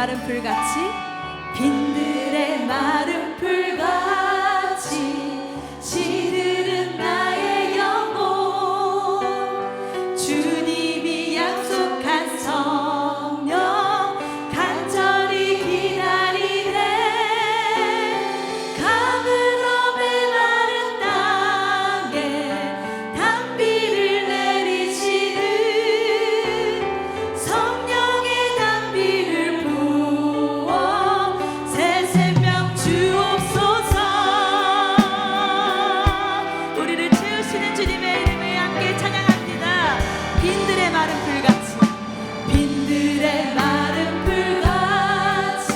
마른 풀같이 빈들의 마른 풀같이 시들은 나의 영혼 주님이 약속한 성령 간절히 기다리네 가물음에 마른 땅에 단비를 내리시는 성령의 단비를 부어 새 생명 주옵소서. 우리를 채우시는 주님의 이름을 함께 찬양합니다. 빈들의 마른 풀같이 빈들의 마른 풀같이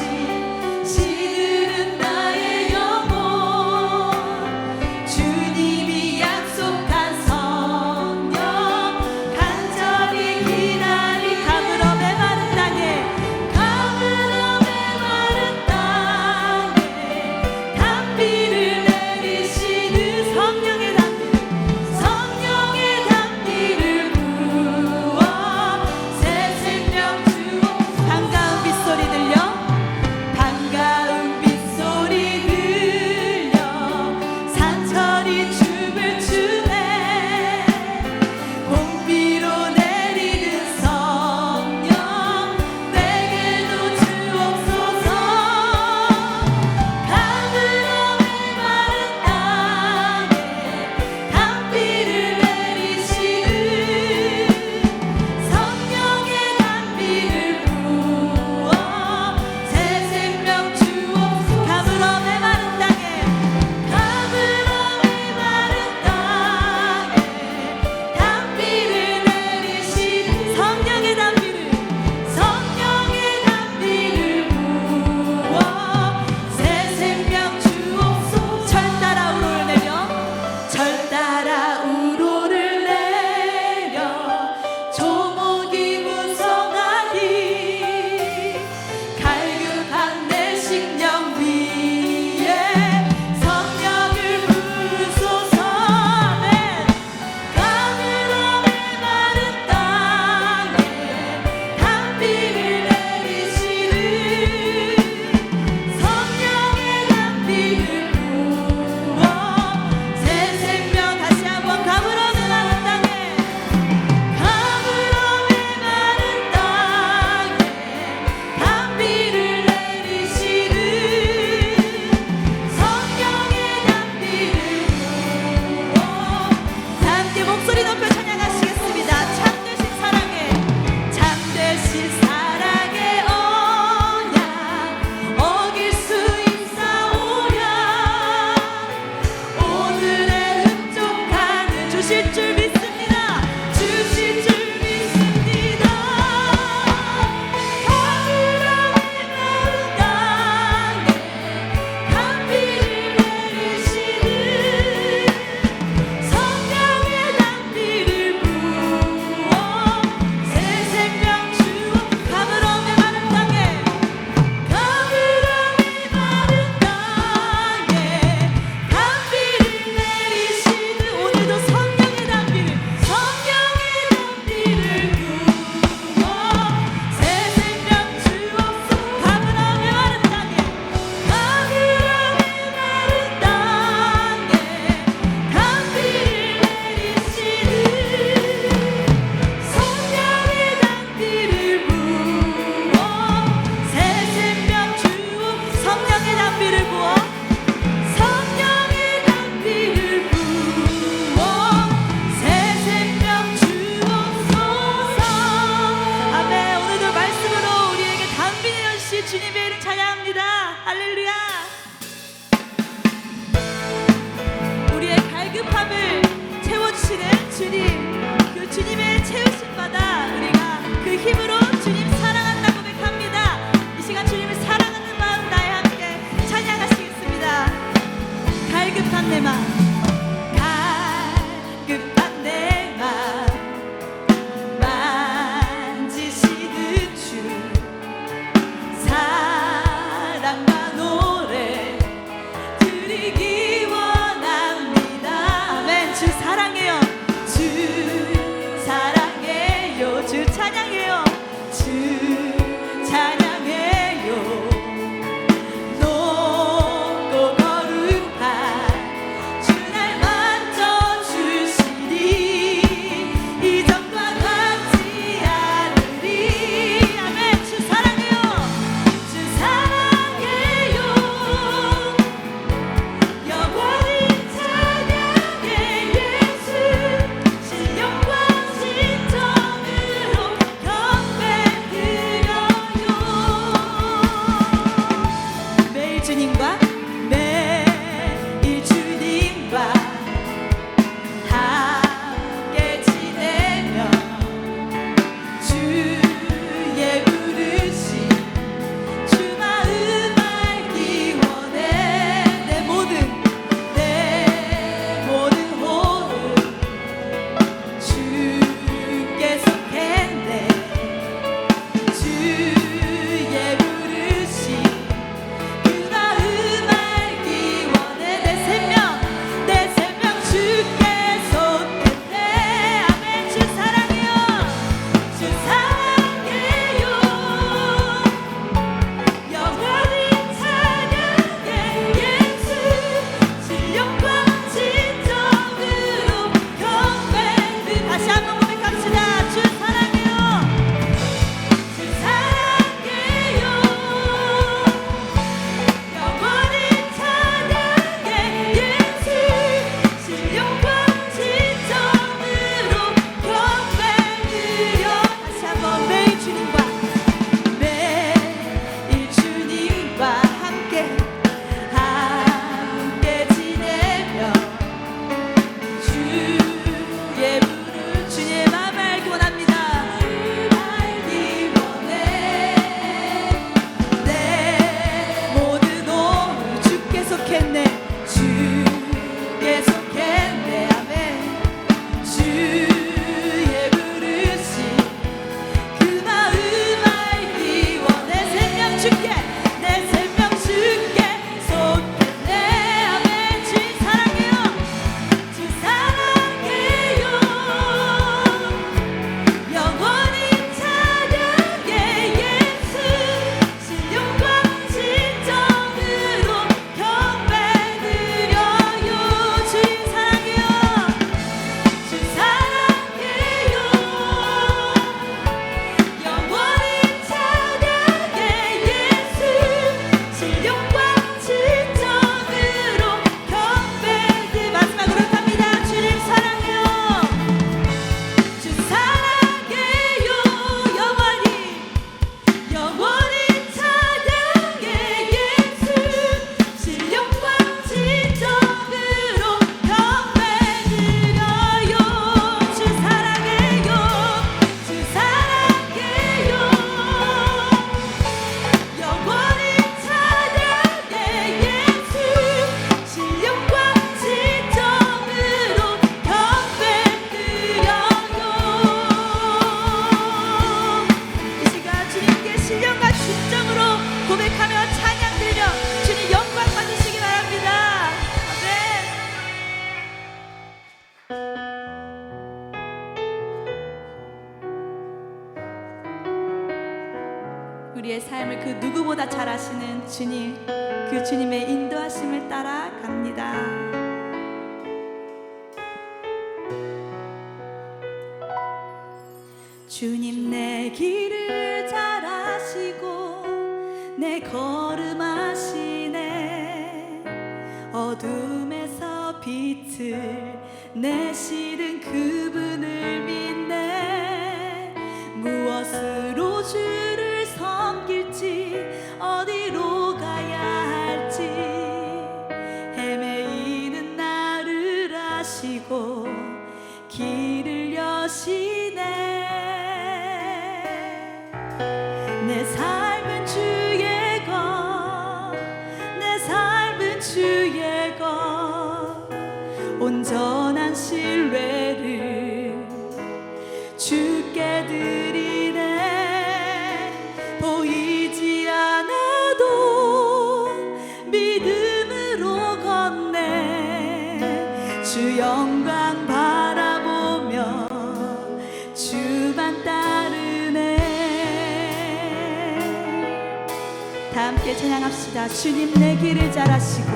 시들은 나의 영혼 주님이 약속한 성령 간절히 기다리 가물음에 마른 땅에 단비를 내리시는 성령의 단비를 부어 새 생명 주옵소서. 반가운 빗소리 들려 반가운 빗소리 들려 산천이 춤을 추네 봄비로 내리는 성령 내게도 주옵소서. 가물음에 마른 땅에 단비를 내리시는 성령의 단비를 부어 새 생명 주옵소서. 가물음에 마른 땅에 단비를 내리시는 성령의 단비를 부어 새 생명 주옵소서. 절 따라 우로를 내려 절 따라 우로를 내려 조목이 무성하니 갈급한 내 심령 위에 성령을 부으소서. 아멘. 가물음에 마른 땅에 단비를 내리시는 성령의 단비를 부어 새 생명 다시 한번 가물음에 마른 땅에 단비를 내리시는 성령의 단비를 부어 다 함께 목소리 높여 찬양하시겠습니다. 참되신 사랑의 언약 어길 수 있사오랴 오늘의 흡족하는 주실 줄 믿습니다. 주실 줄 믿습니다. 가물음에 마른 땅에 단비를 내리시는 성령의 단비를 부어 새 생명 주옵소서. 가물음에 마른 땅에 단비를 내리시는 오늘도 성령의 단비를 부어 새 생명 주옵소서. 가물음에 마른 땅에 단비를 내리시는 성령의 단비를 부어 새 생명 주옵소서. 성령의 단비를 부어 새 생명 주옵소서. 아멘. 오늘도 말씀으로 우리에게 단비 내려주신 주님의 이름 찬양합니다. 할렐루야. 우리의 갈급함을 채워주시는 주님 그 주님의 채우심마다 우리가 그 힘으로 주님 사랑한다 고백합니다. 이 시간 주님을 사랑하는 마음 나에 함께 찬양하시겠습니다. 갈급한 내 마음 갈급한 내 마음 만지시는 주 사랑과 노래 드리기 원합니다. 아멘. 주 사랑해요. 주 사랑해요. 주 찬양해요. 주 찬양해요. 우리의 삶을 그 누구보다 잘 아시는 주님, 그 주님의 인도하심을 따라 갑니다. 주님 내 길을 잘 아시고 내 걸음 아시네. 어둠에서 빛을 내시는 그분을 믿네. 무엇으로 주를 섬길지 어디로 가야 할지 헤매이는 나를 아시고 길을 여시네. 내 삶은 주의 것, 내 삶은 주의 것, 온전한 신뢰를 주께 드리네. 보이지 않아도 믿음으로 걷네. 주 영광 바라보며 주만 따르네. 다 함께 찬양합시다. 주님 내 길을 잘 아시고,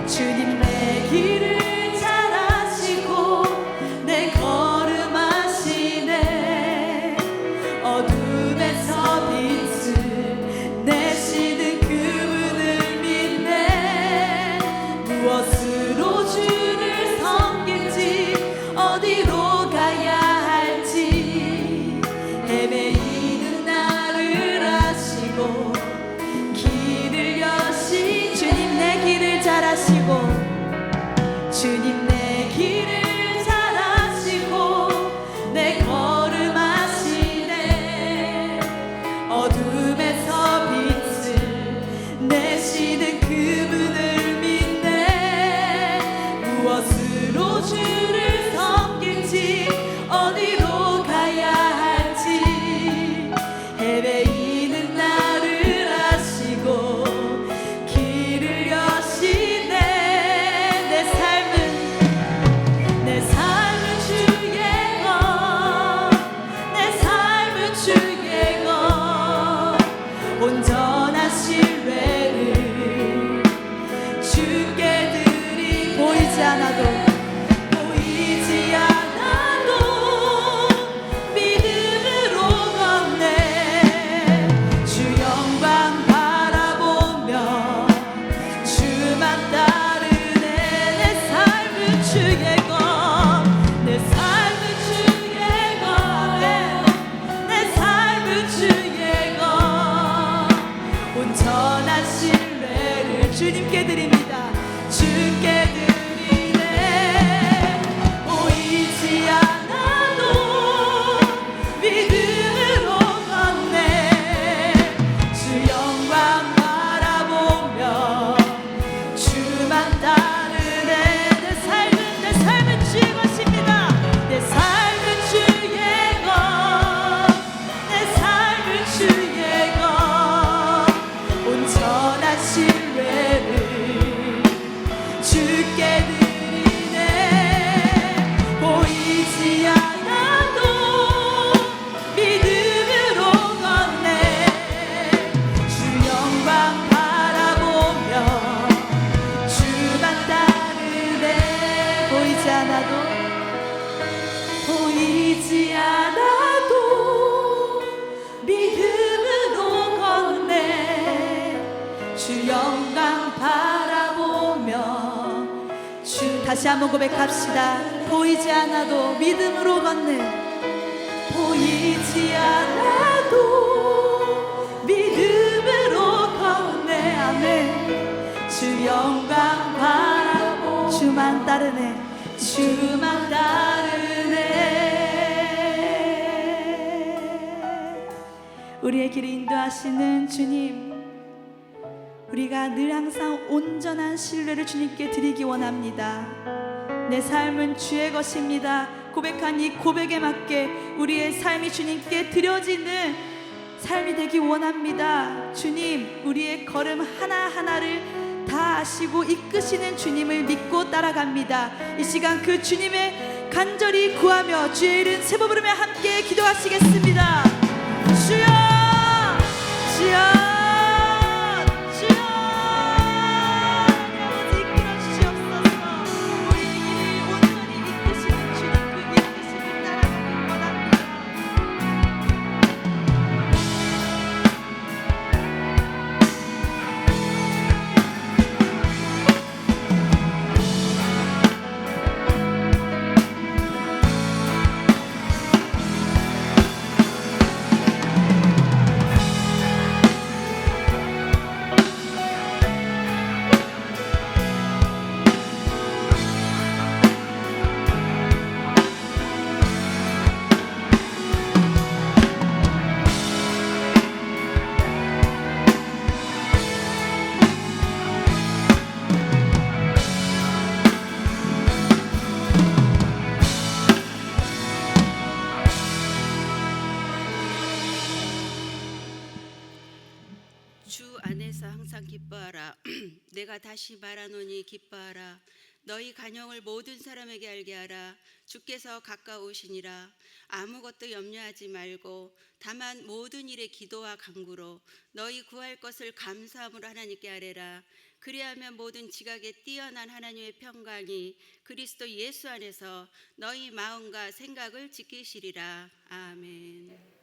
주님 내 길을 잘 아시고 내 걸음 아시네. 어둠에서 빛을 내시는 그분을 믿네. 무엇으로 주를 섬길지 어디로 가야 할지 헤매이는 나를 아시고 길을 여신 주님 내 길을 잘 아시고, 주님 내 길을 잘 아시고 내 걸음 아시네. 어둠에서 빛을 내시는 그분을 믿네. 무엇으로 주를 섬길지 어디로 가야 할지 헤매이는 나를 아시고 길을 여시네. 내 삶은 주의 것, 내 삶은 주의 것, 온전한 신뢰를 주께 드리. 보이지 않아도 믿음으로 걷네. 주 영광 바라보며 주만 따르네. 내 삶은 주의 것, 내 삶은 주의 것, 내 삶은 주의 것, 온전한 신뢰를 주님께 드립니다. 주께 드리네. 보이지 않아도 믿음으로 걷네. 주 영광 바라보며 주만 따르네. 내 삶은 주의 것입니다. 내 삶은 주의 것, 내 삶은 주의 것, 온전한 신뢰를 주께 드리네. 보이지 않아도 믿음으로 걷네. 주 영광 바라보며 주만 따르네. 보이지 않아도 믿음으로 걷네. 주 영광 바라보며 다시 한번 고백합시다. 보이지 않아도 믿음으로 걷네. 보이지 않아도 믿음으로 걷네. 아멘. 주 영광 바라보 주만 따르네. 주만 따르네. 우리의 길을 인도하시는 주님, 우리가 늘 항상 온전한 신뢰를 주님께 드리기 원합니다. 내 삶은 주의 것입니다. 고백한 이 고백에 맞게 우리의 삶이 주님께 드려지는 삶이 되기 원합니다. 주님, 우리의 걸음 하나하나를 다 아시고 이끄시는 주님을 믿고 따라갑니다. 이 시간 그 주님의 간절히 구하며 주의 이름 세번 부르며 함께 기도하시겠습니다. 주여 주여 주 안에서 항상 기뻐하라. 내가 다시 말하노니 기뻐하라. 너희 간영을 모든 사람에게 알게 하라. 주께서 가까우시니라. 아무것도 염려하지 말고 다만 모든 일에 기도와 간구로 너희 구할 것을 감사함으로 하나님께 아뢰라. 그리하면 모든 지각에 뛰어난 하나님의 평강이 그리스도 예수 안에서 너희 마음과 생각을 지키시리라. 아멘.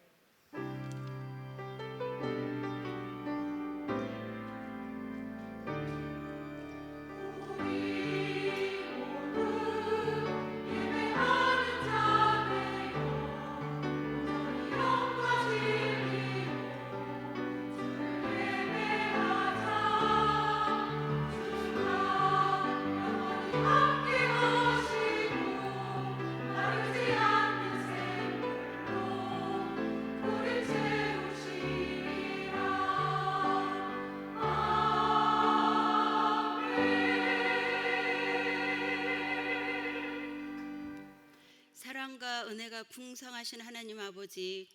사랑과 은혜가 풍성하신 하나님 아버지,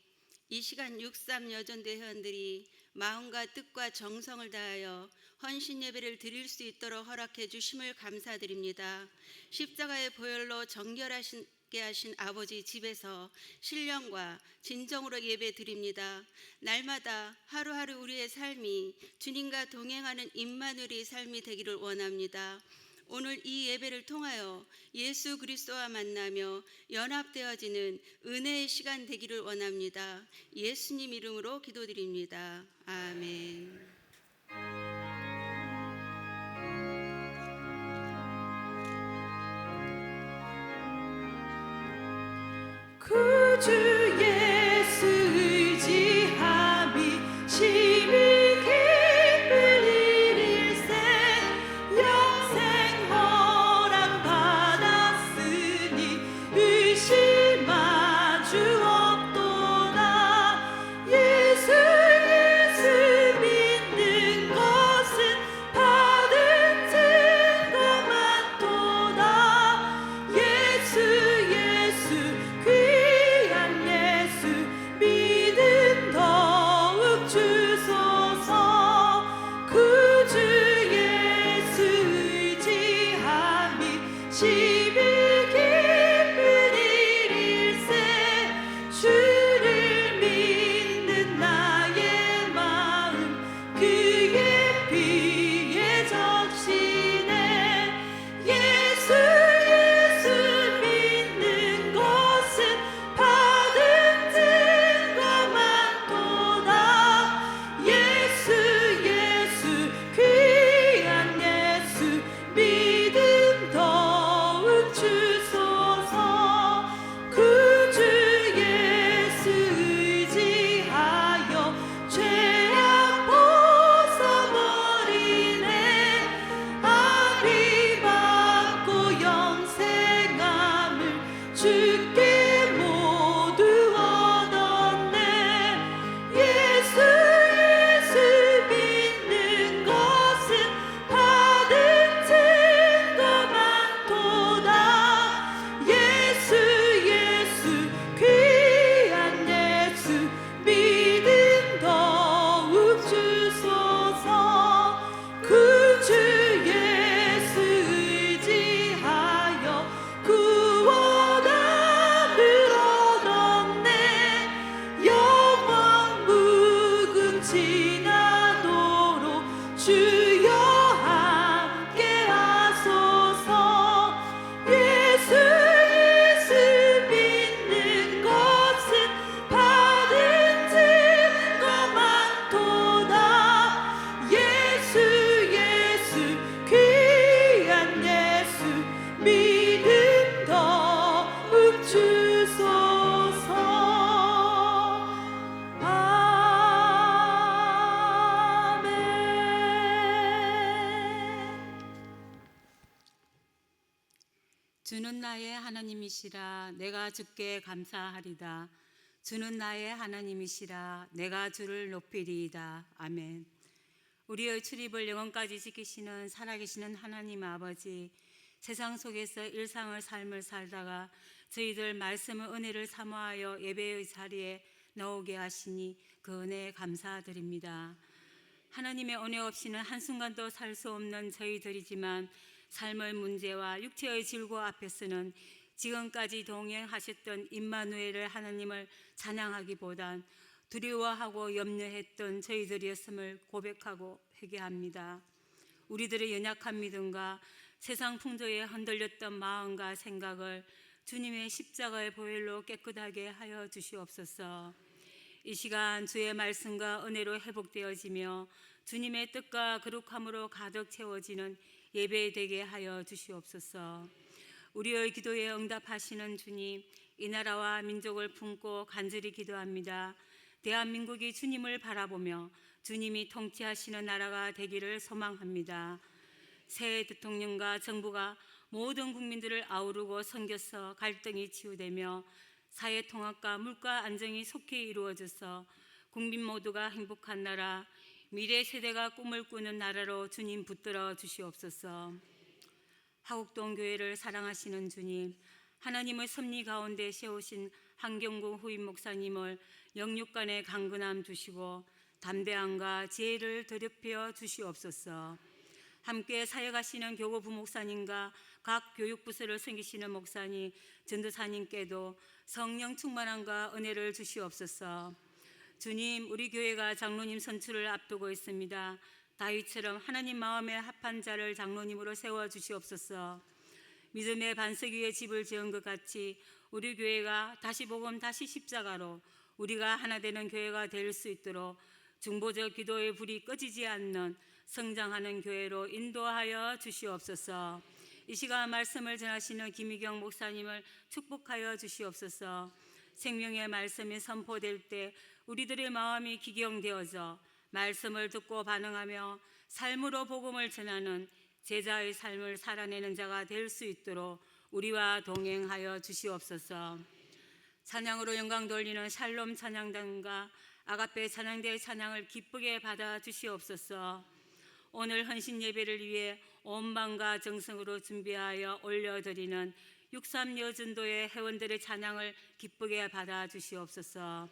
이 시간 63 여전대 회원들이 마음과 뜻과 정성을 다하여 헌신 예배를 드릴 수 있도록 허락해 주심을 감사드립니다. 십자가의 보혈로 정결하게 하신 아버지 집에서 신령과 진정으로 예배 드립니다. 날마다 하루하루 우리의 삶이 주님과 동행하는 임마누엘의 삶이 되기를 원합니다. 오늘 이 예배를 통하여 예수 그리스도와 만나며 연합되어지는 은혜의 시간 되기를 원합니다. 예수님 이름으로 기도드립니다. 아멘. 구주 예수 의지함이 심히 예수 귀한 주는 나의 하나님이시라 내가 주께 감사하리다. 주는 나의 하나님이시라 내가 주를 높이리이다. 아멘. 우리의 출입을 영원까지 지키시는 살아계시는 하나님 아버지, 세상 속에서 일상의 삶을 살다가 저희들 말씀의 은혜를 사모하여 예배의 자리에 나오게 하시니 그 은혜에 감사드립니다. 하나님의 은혜 없이는 한순간도 살 수 없는 저희들이지만 삶의 문제와 육체의 질고 앞에서는 지금까지 동행하셨던 임마누엘을 하나님을 찬양하기보단 두려워하고 염려했던 저희들이었음을 고백하고 회개합니다. 우리들의 연약한 믿음과 세상 풍조에 흔들렸던 마음과 생각을 주님의 십자가의 보혈로 깨끗하게 하여 주시옵소서. 이 시간 주의 말씀과 은혜로 회복되어지며 주님의 뜻과 거룩함으로 가득 채워지는 예배 되게 하여 주시옵소서. 우리의 기도에 응답하시는 주님, 이 나라와 민족을 품고 간절히 기도합니다. 대한민국이 주님을 바라보며 주님이 통치하시는 나라가 되기를 소망합니다. 새 대통령과 정부가 모든 국민들을 아우르고 섬겨서 갈등이 치유되며 사회 통합과 물가 안정이 속히 이루어져서 국민 모두가 행복한 나라, 미래 세대가 꿈을 꾸는 나라로 주님 붙들어 주시옵소서. 하곡동 교회를 사랑하시는 주님, 하나님의 섭리 가운데 세우신 한경국 후임 목사님을 영육간의 강건함 주시고 담대함과 지혜를 더럽혀 주시옵소서. 함께 사역하시는 교구 부목사님과 각 교육부서를 섬기시는 목사님, 전도사님께도 성령 충만함과 은혜를 주시옵소서. 주님, 우리 교회가 장로님 선출을 앞두고 있습니다. 다윗처럼 하나님 마음에 합한 자를 장로님으로 세워주시옵소서. 믿음의 반석 위에 집을 지은 것 같이 우리 교회가 다시 복음 다시 십자가로 우리가 하나 되는 교회가 될 수 있도록 중보적 기도의 불이 꺼지지 않는 성장하는 교회로 인도하여 주시옵소서. 이 시간 말씀을 전하시는 김희경 목사님을 축복하여 주시옵소서. 생명의 말씀이 선포될 때 우리들의 마음이 기경되어져 말씀을 듣고 반응하며 삶으로 복음을 전하는 제자의 삶을 살아내는 자가 될 수 있도록 우리와 동행하여 주시옵소서. 찬양으로 영광 돌리는 샬롬 찬양단과 아가페 찬양대의 찬양을 기쁘게 받아 주시옵소서. 오늘 헌신 예배를 위해 온 마음과 정성으로 준비하여 올려드리는 63 여전도의 회원들의 찬양을 기쁘게 받아 주시옵소서.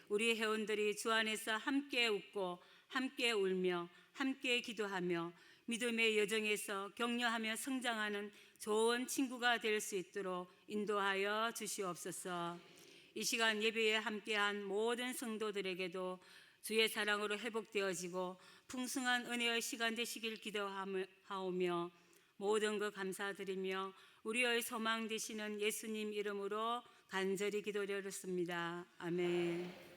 우리 회원들이 주 안에서 함께 웃고 함께 울며 함께 기도하며 믿음의 여정에서 격려하며 성장하는 좋은 친구가 될 수 있도록 인도하여 주시옵소서. 이 시간 예배에 함께한 모든 성도들에게도 주의 사랑으로 회복되어지고 풍성한 은혜의 시간 되시길 기도하오며 모든 것 감사드리며 우리의 소망 되시는 예수님 이름으로 간절히 기도드렸습니다. 아멘.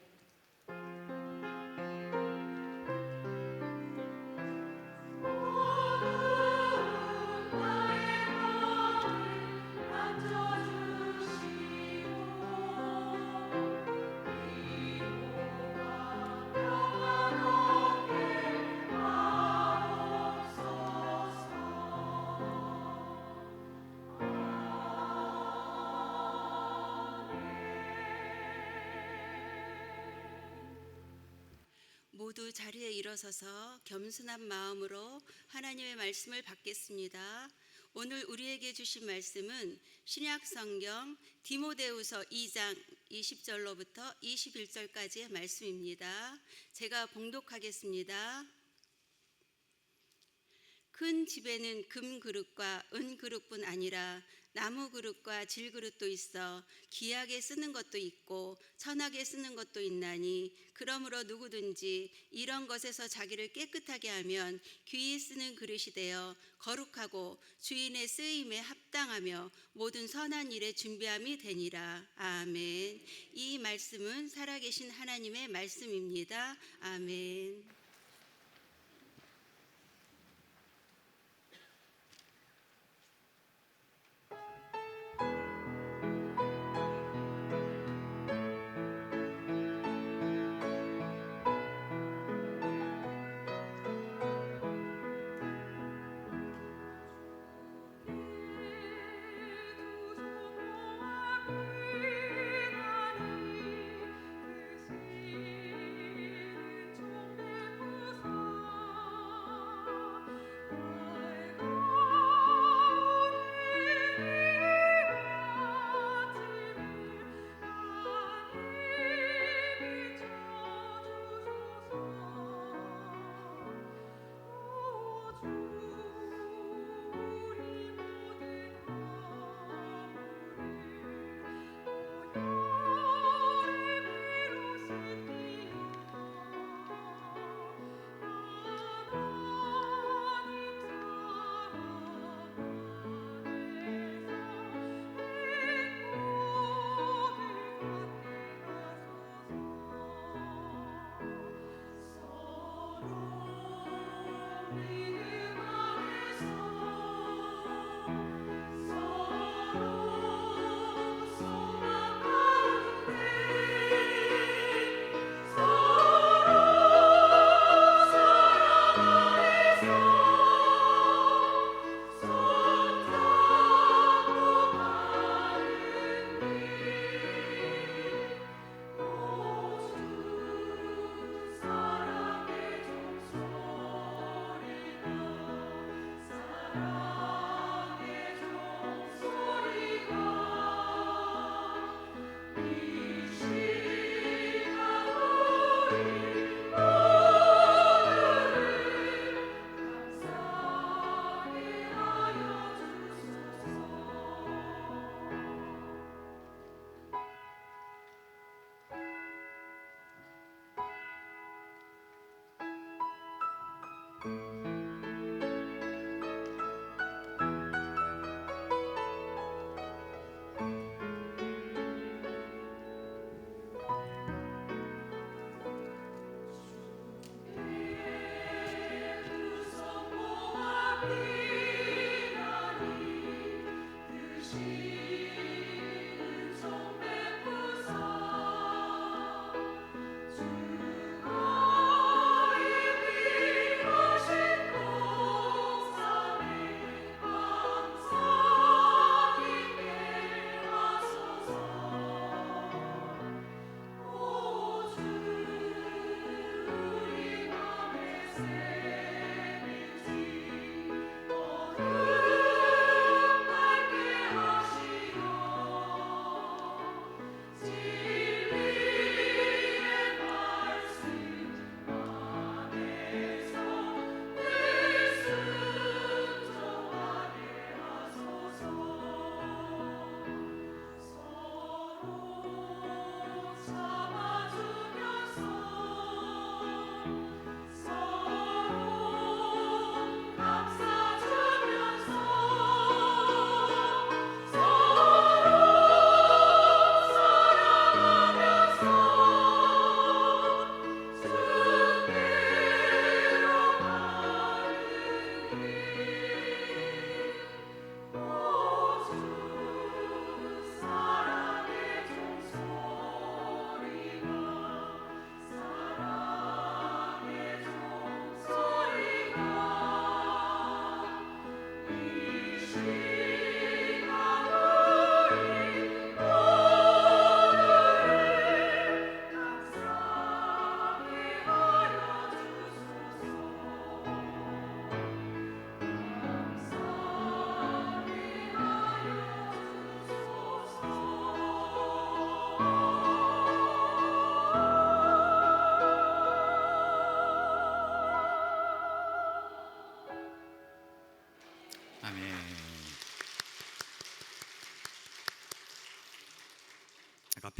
모두 자리에 일어서서 겸손한 마음으로 하나님의 말씀을 받겠습니다. 오늘 우리에게 주신 말씀은 신약 성경 디모데후서 2장 20절로부터 21절까지의 말씀입니다. 제가 봉독하겠습니다. 큰 집에는 금 그릇과 은 그릇뿐 아니라 나무 그릇과 질 그릇도 있어 귀하게 쓰는 것도 있고 천하게 쓰는 것도 있나니 그러므로 누구든지 이런 것에서 자기를 깨끗하게 하면 귀히 쓰는 그릇이 되어 거룩하고 주인의 쓰임에 합당하며 모든 선한 일에 준비함이 되니라. 아멘. 이 말씀은 살아계신 하나님의 말씀입니다. 아멘.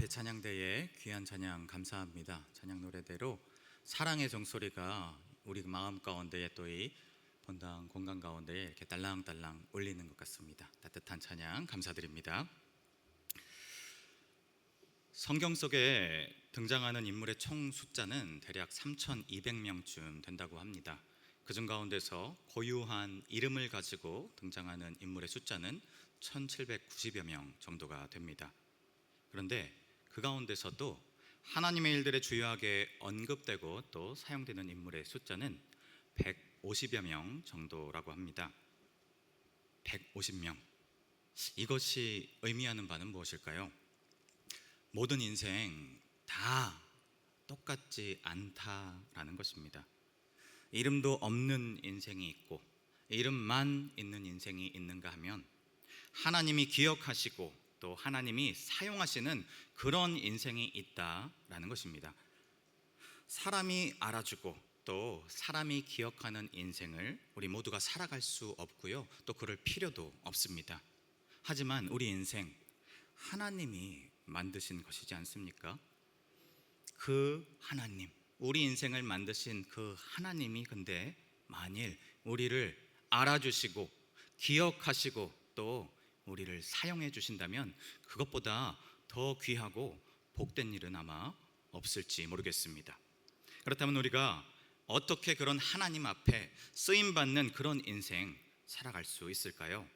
앞에 찬양대에 귀한 찬양 감사합니다. 찬양 노래대로 사랑의 종소리가 우리 마음 가운데에 또 이 본당 공간 가운데에 이렇게 딸랑딸랑 울리는 것 같습니다. 따뜻한 찬양 감사드립니다. 성경 속에 등장하는 인물의 총 숫자는 대략 3,200명쯤 된다고 합니다. 그중 가운데서 고유한 이름을 가지고 등장하는 인물의 숫자는 1,790여 명 정도가 됩니다. 그런데 그 가운데서도 하나님의 일들에 주요하게 언급되고 또 사용되는 인물의 숫자는 150여 명 정도라고 합니다. 150명. 이것이 의미하는 바는 무엇일까요? 모든 인생 다 똑같지 않다라는 것입니다. 이름도 없는 인생이 있고 이름만 있는 인생이 있는가 하면 하나님이 기억하시고 또 하나님이 사용하시는 그런 인생이 있다라는 것입니다. 사람이 알아주고 또 사람이 기억하는 인생을 우리 모두가 살아갈 수 없고요. 또 그럴 필요도 없습니다. 하지만 우리 인생 하나님이 만드신 것이지 않습니까? 그 하나님, 우리 인생을 만드신 그 하나님이 근데 만일 우리를 알아주시고 기억하시고 또 우리를 사용해 주신다면 그것보다 더 귀하고 복된 일은 아마 없을지 모르겠습니다. 그렇다면 우리가 어떻게 그런 하나님 앞에 쓰임받는 그런 인생 살아갈 수 있을까요?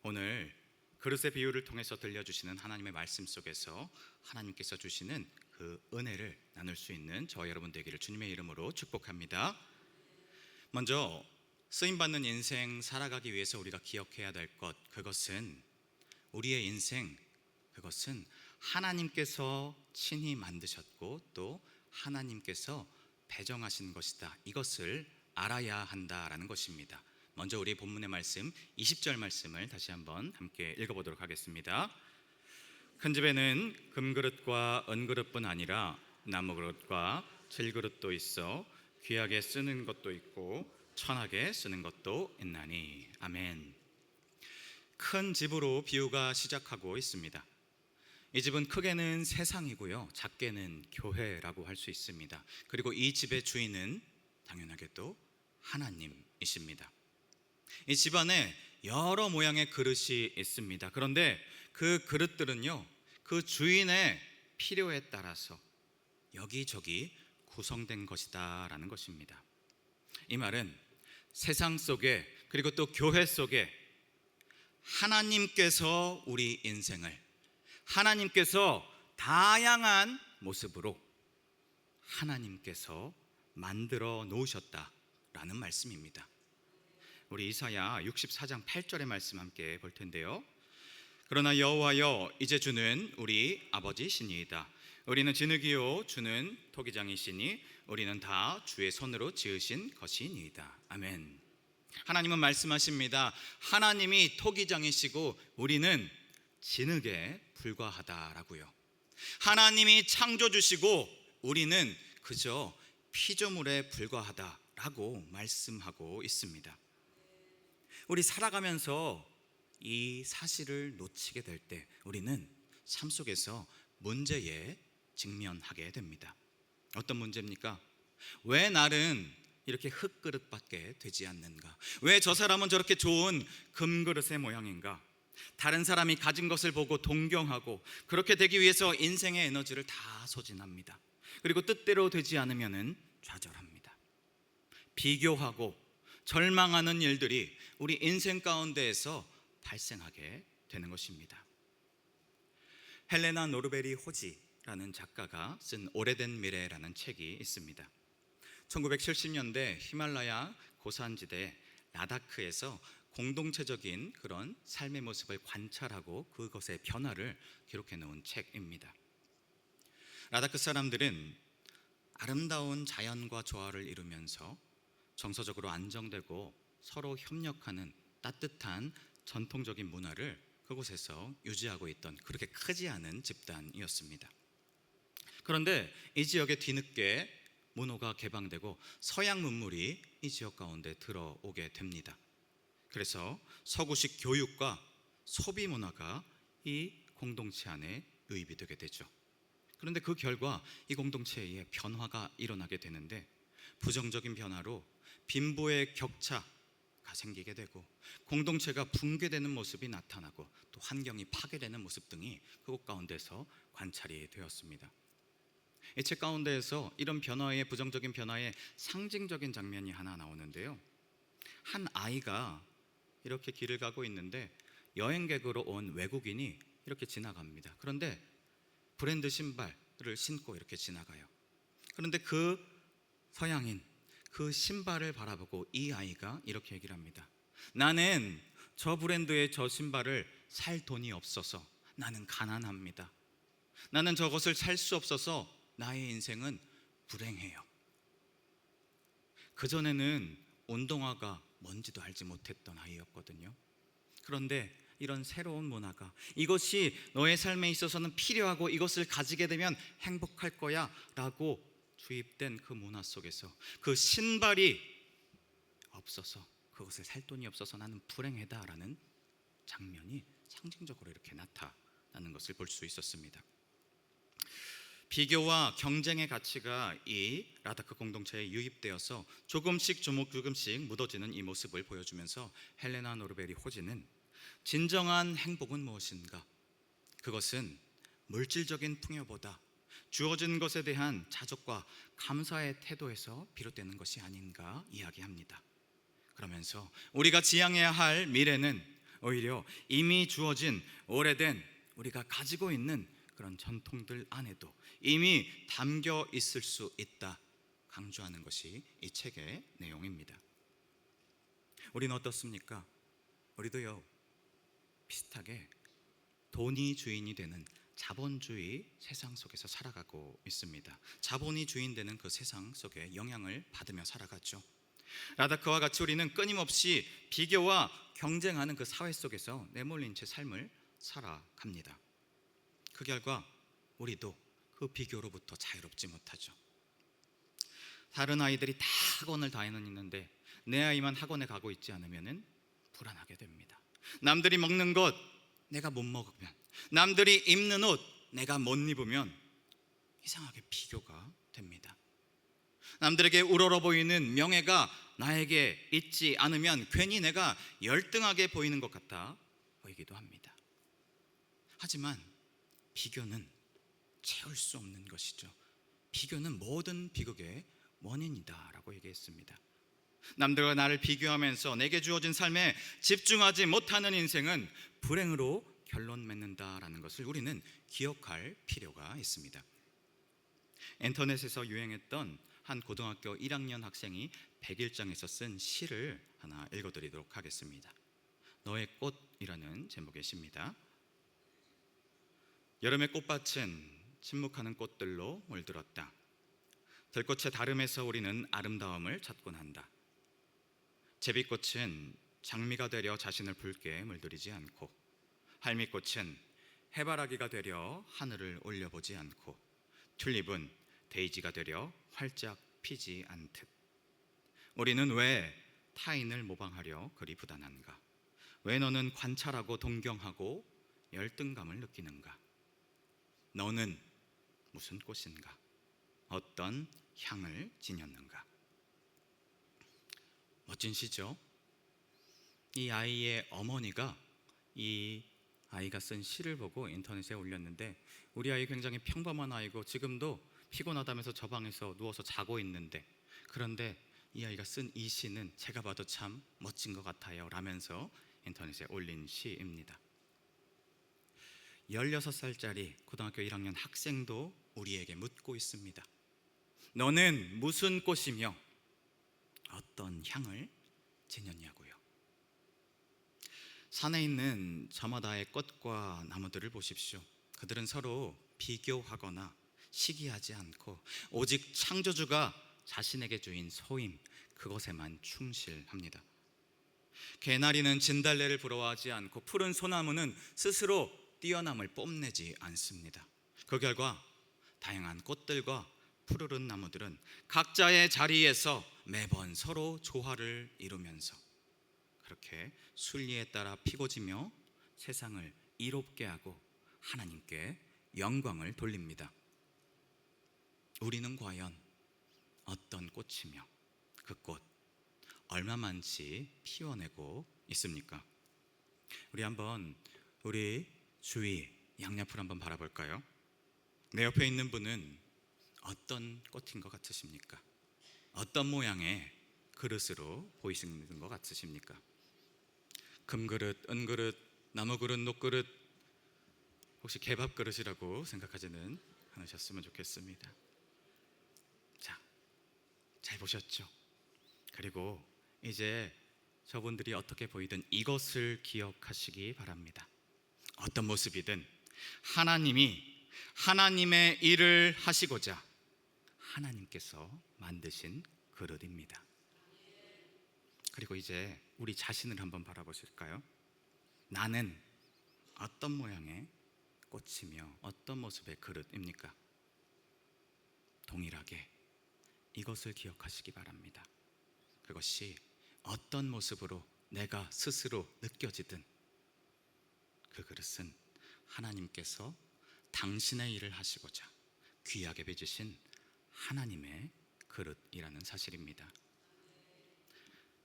오늘 그릇의 비유를 통해서 들려주시는 하나님의 말씀 속에서 하나님께서 주시는 그 은혜를 나눌 수 있는 저와 여러분 되기를 주님의 이름으로 축복합니다. 먼저 쓰임받는 인생 살아가기 위해서 우리가 기억해야 될 것, 그것은 우리의 인생, 그것은 하나님께서 친히 만드셨고 또 하나님께서 배정하신 것이다. 이것을 알아야 한다라는 것입니다. 먼저 우리 본문의 말씀 20절 말씀을 다시 한번 함께 읽어보도록 하겠습니다. 큰 집에는 금그릇과 은그릇뿐 아니라 나무그릇과 질그릇도 있어 귀하게 쓰는 것도 있고 천하게 쓰는 것도 있나니. 아멘. 큰 집으로 비유가 시작하고 있습니다. 이 집은 크게는 세상이고요, 작게는 교회라고 할 수 있습니다. 그리고 이 집의 주인은 당연하게도 하나님이십니다. 이 집안에 여러 모양의 그릇이 있습니다. 그런데 그 그릇들은요, 그 주인의 필요에 따라서 여기저기 구성된 것이다 라는 것입니다. 이 말은 세상 속에, 그리고 또 교회 속에 하나님께서 우리 인생을, 하나님께서 다양한 모습으로 하나님께서 만들어 놓으셨다라는 말씀입니다. 우리 이사야 64장 8절의 말씀 함께 볼 텐데요. 그러나 여호와여, 이제 주는 우리 아버지시니이다. 우리는 진흙이요 주는 토기장이시니 우리는 다 주의 손으로 지으신 것이니이다. 아멘. 하나님은 말씀하십니다. 하나님이 토기장이시고 우리는 진흙에 불과하다라고요. 하나님이 창조주시고 우리는 그저 피조물에 불과하다라고 말씀하고 있습니다. 우리 살아가면서 이 사실을 놓치게 될 때 우리는 삶 속에서 문제에 직면하게 됩니다. 어떤 문제입니까? 왜 나는 이렇게 흙그릇밖에 되지 않는가? 왜 저 사람은 저렇게 좋은 금그릇의 모양인가? 다른 사람이 가진 것을 보고 동경하고 그렇게 되기 위해서 인생의 에너지를 다 소진합니다. 그리고 뜻대로 되지 않으면 좌절합니다. 비교하고 절망하는 일들이 우리 인생 가운데에서 발생하게 되는 것입니다. 헬레나 노르베리 호지라는 작가가 쓴 오래된 미래라는 책이 있습니다. 1970년대 히말라야 고산지대 라다크에서 공동체적인 그런 삶의 모습을 관찰하고 그것의 변화를 기록해 놓은 책입니다. 라다크 사람들은 아름다운 자연과 조화를 이루면서 정서적으로 안정되고 서로 협력하는 따뜻한 전통적인 문화를 그곳에서 유지하고 있던 그렇게 크지 않은 집단이었습니다. 그런데 이 지역에 뒤늦게 문호가 개방되고 서양 문물이 이 지역 가운데 들어오게 됩니다. 그래서 서구식 교육과 소비 문화가 이 공동체 안에 유입이 되게 되죠. 그런데 그 결과 이 공동체에 변화가 일어나게 되는데 부정적인 변화로 빈부의 격차가 생기게 되고 공동체가 붕괴되는 모습이 나타나고 또 환경이 파괴되는 모습 등이 그곳 가운데서 관찰이 되었습니다. 이 책 가운데에서 이런 변화의 부정적인 변화의 상징적인 장면이 하나 나오는데요. 한 아이가 이렇게 길을 가고 있는데 여행객으로 온 외국인이 이렇게 지나갑니다. 그런데 브랜드 신발을 신고 이렇게 지나가요. 그런데 그 서양인 그 신발을 바라보고 이 아이가 이렇게 얘기를 합니다. 나는 저 브랜드의 저 신발을 살 돈이 없어서 나는 가난합니다. 나는 저것을 살 수 없어서 나의 인생은 불행해요. 그전에는 운동화가 뭔지도 알지 못했던 아이였거든요. 그런데 이런 새로운 문화가 이것이 너의 삶에 있어서는 필요하고 이것을 가지게 되면 행복할 거야 라고 주입된 그 문화 속에서 그 신발이 없어서 그것을 살 돈이 없어서 나는 불행하다라는 장면이 상징적으로 이렇게 나타나는 것을 볼 수 있었습니다. 비교와 경쟁의 가치가 이 라다크 공동체에 유입되어서 조금씩 묻어지는 이 모습을 보여주면서 헬레나 노르베리 호지는 진정한 행복은 무엇인가? 그것은 물질적인 풍요보다 주어진 것에 대한 자족과 감사의 태도에서 비롯되는 것이 아닌가 이야기합니다. 그러면서 우리가 지향해야 할 미래는 오히려 이미 주어진 오래된 우리가 가지고 있는 그런 전통들 안에도 이미 담겨 있을 수 있다 강조하는 것이 이 책의 내용입니다. 우리는 어떻습니까? 우리도요 비슷하게 돈이 주인이 되는 자본주의 세상 속에서 살아가고 있습니다. 자본이 주인 되는 그 세상 속에 영향을 받으며 살아갔죠. 라다크와 같이 우리는 끊임없이 비교와 경쟁하는 그 사회 속에서 내몰린 채 삶을 살아갑니다. 그 결과 우리도 그 비교로부터 자유롭지 못하죠. 다른 아이들이 다 학원을 다니는데 내 아이만 학원에 가고 있지 않으면 불안하게 됩니다. 남들이 먹는 것 내가 못 먹으면, 남들이 입는 옷 내가 못 입으면 이상하게 비교가 됩니다. 남들에게 우러러 보이는 명예가 나에게 있지 않으면 괜히 내가 열등하게 보이는 것 같아 보이기도 합니다. 하지만 비교는 채울 수 없는 것이죠. 비교는 모든 비극의 원인이다 라고 얘기했습니다. 남들과 나를 비교하면서 내게 주어진 삶에 집중하지 못하는 인생은 불행으로 결론 맺는다라는 것을 우리는 기억할 필요가 있습니다. 인터넷에서 유행했던 한 고등학교 1학년 학생이 백일장에서 쓴 시를 하나 읽어드리도록 하겠습니다. 너의 꽃이라는 제목의 시입니다. 여름의 꽃밭은 침묵하는 꽃들로 물들었다. 들꽃의 다름에서 우리는 아름다움을 찾곤 한다. 제비꽃은 장미가 되려 자신을 붉게 물들이지 않고, 할미꽃은 해바라기가 되려 하늘을 올려보지 않고, 튤립은 데이지가 되려 활짝 피지 않듯 우리는 왜 타인을 모방하려 그리 부단한가? 왜 너는 관찰하고 동경하고 열등감을 느끼는가? 너는 무슨 꽃인가? 어떤 향을 지녔는가? 멋진 시죠? 이 아이의 어머니가 이 아이가 쓴 시를 보고 인터넷에 올렸는데, 우리 아이 굉장히 평범한 아이고 지금도 피곤하다면서 저 방에서 누워서 자고 있는데, 그런데 이 아이가 쓴 이 시는 제가 봐도 참 멋진 것 같아요 라면서 인터넷에 올린 시입니다. 16살짜리 고등학교 1학년 학생도 우리에게 묻고 있습니다. 너는 무슨 꽃이며 어떤 향을 지녔냐고요. 산에 있는 저마다의 꽃과 나무들을 보십시오. 그들은 서로 비교하거나 시기하지 않고 오직 창조주가 자신에게 주인 소임, 그것에만 충실합니다. 개나리는 진달래를 부러워하지 않고 푸른 소나무는 스스로 뛰어남을 뽐내지 않습니다. 그 결과 다양한 꽃들과 푸르른 나무들은 각자의 자리에서 매번 서로 조화를 이루면서 그렇게 순리에 따라 피고 지며 세상을 이롭게 하고 하나님께 영광을 돌립니다. 우리는 과연 어떤 꽃이며 그 꽃 얼마만치 피워내고 있습니까? 우리 한번 우리 주위 양옆을 한번 바라볼까요? 내 옆에 있는 분은 어떤 꽃인 것 같으십니까? 어떤 모양의 그릇으로 보이시는 것 같으십니까? 금그릇, 은그릇, 나무그릇, 녹그릇, 혹시 개밥그릇이라고 생각하지는 않으셨으면 좋겠습니다. 자, 잘 보셨죠? 그리고 이제 저분들이 어떻게 보이든 이것을 기억하시기 바랍니다. 어떤 모습이든 하나님이 하나님의 일을 하시고자 하나님께서 만드신 그릇입니다. 그리고 이제 우리 자신을 한번 바라보실까요? 나는 어떤 모양의 꽃이며 어떤 모습의 그릇입니까? 동일하게 이것을 기억하시기 바랍니다. 그것이 어떤 모습으로 내가 스스로 느껴지든 그 그릇은 하나님께서 당신의 일을 하시고자 귀하게 빚으신 하나님의 그릇이라는 사실입니다.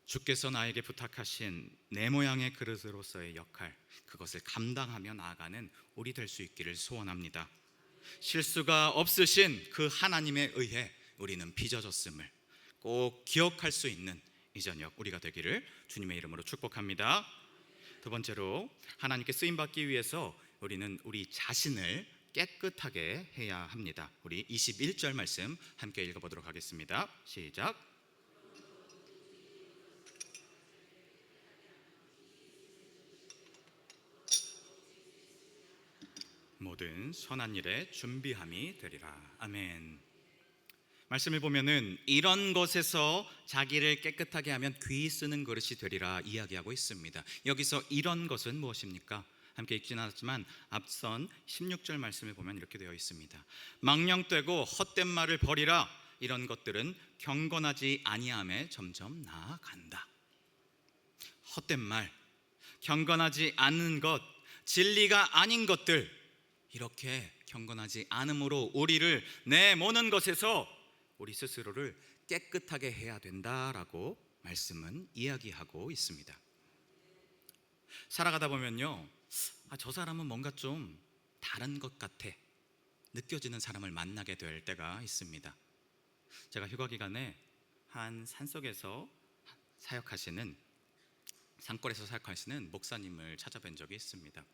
주께서 나에게 부탁하신 내 모양의 그릇으로서의 역할, 그것을 감당하며 나아가는 우리 될 수 있기를 소원합니다. 실수가 없으신 그 하나님에 의해 우리는 빚어졌음을 꼭 기억할 수 있는 이 저녁 우리가 되기를 주님의 이름으로 축복합니다. 두 번째로, 하나님께 쓰임받기 위해서 우리는 우리 자신을 깨끗하게 해야 합니다. 우리 21절 말씀 함께 읽어보도록 하겠습니다. 시작. 모든 선한 일에 준비함이 되리라. 아멘. 말씀을 보면은 이런 것에서 자기를 깨끗하게 하면 귀 쓰는 그릇이 되리라 이야기하고 있습니다. 여기서 이런 것은 무엇입니까? 함께 읽지는 않았지만 앞선 16절 말씀을 보면 이렇게 되어 있습니다. 망령되고 헛된 말을 버리라. 이런 것들은 경건하지 아니함에 점점 나아간다. 헛된 말, 경건하지 않은 것, 진리가 아닌 것들, 이렇게 경건하지 않음으로 우리를 내모는 것에서 우리 스스로를 깨끗하게 해야 된다라고 말씀은 이야기하고 있습니다. 살아가다 보면요, 저 사람은 뭔가 좀 다른 것 같아 느껴지는 사람을 만나게 될 때가 있습니다. 제가 휴가 기간에 한 산골에서 사역하시는 목사님을 찾아뵌 적이 있습니다.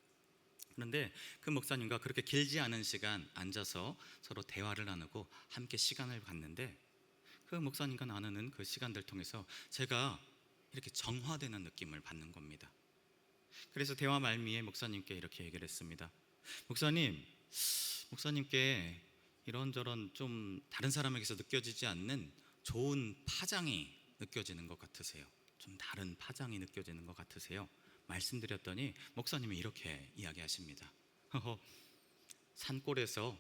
그런데 그 목사님과 그렇게 길지 않은 시간 앉아서 서로 대화를 나누고 함께 시간을 갖는데, 그 목사님과 나누는 그 시간들 통해서 제가 이렇게 정화되는 느낌을 받는 겁니다. 그래서 대화 말미에 목사님께 이렇게 얘기를 했습니다. 목사님께 이런저런 좀 다른 사람에게서 느껴지지 않는 좋은 파장이 느껴지는 것 같으세요? 좀 다른 파장이 느껴지는 것 같으세요? 말씀드렸더니 목사님이 이렇게 이야기하십니다. 산골에서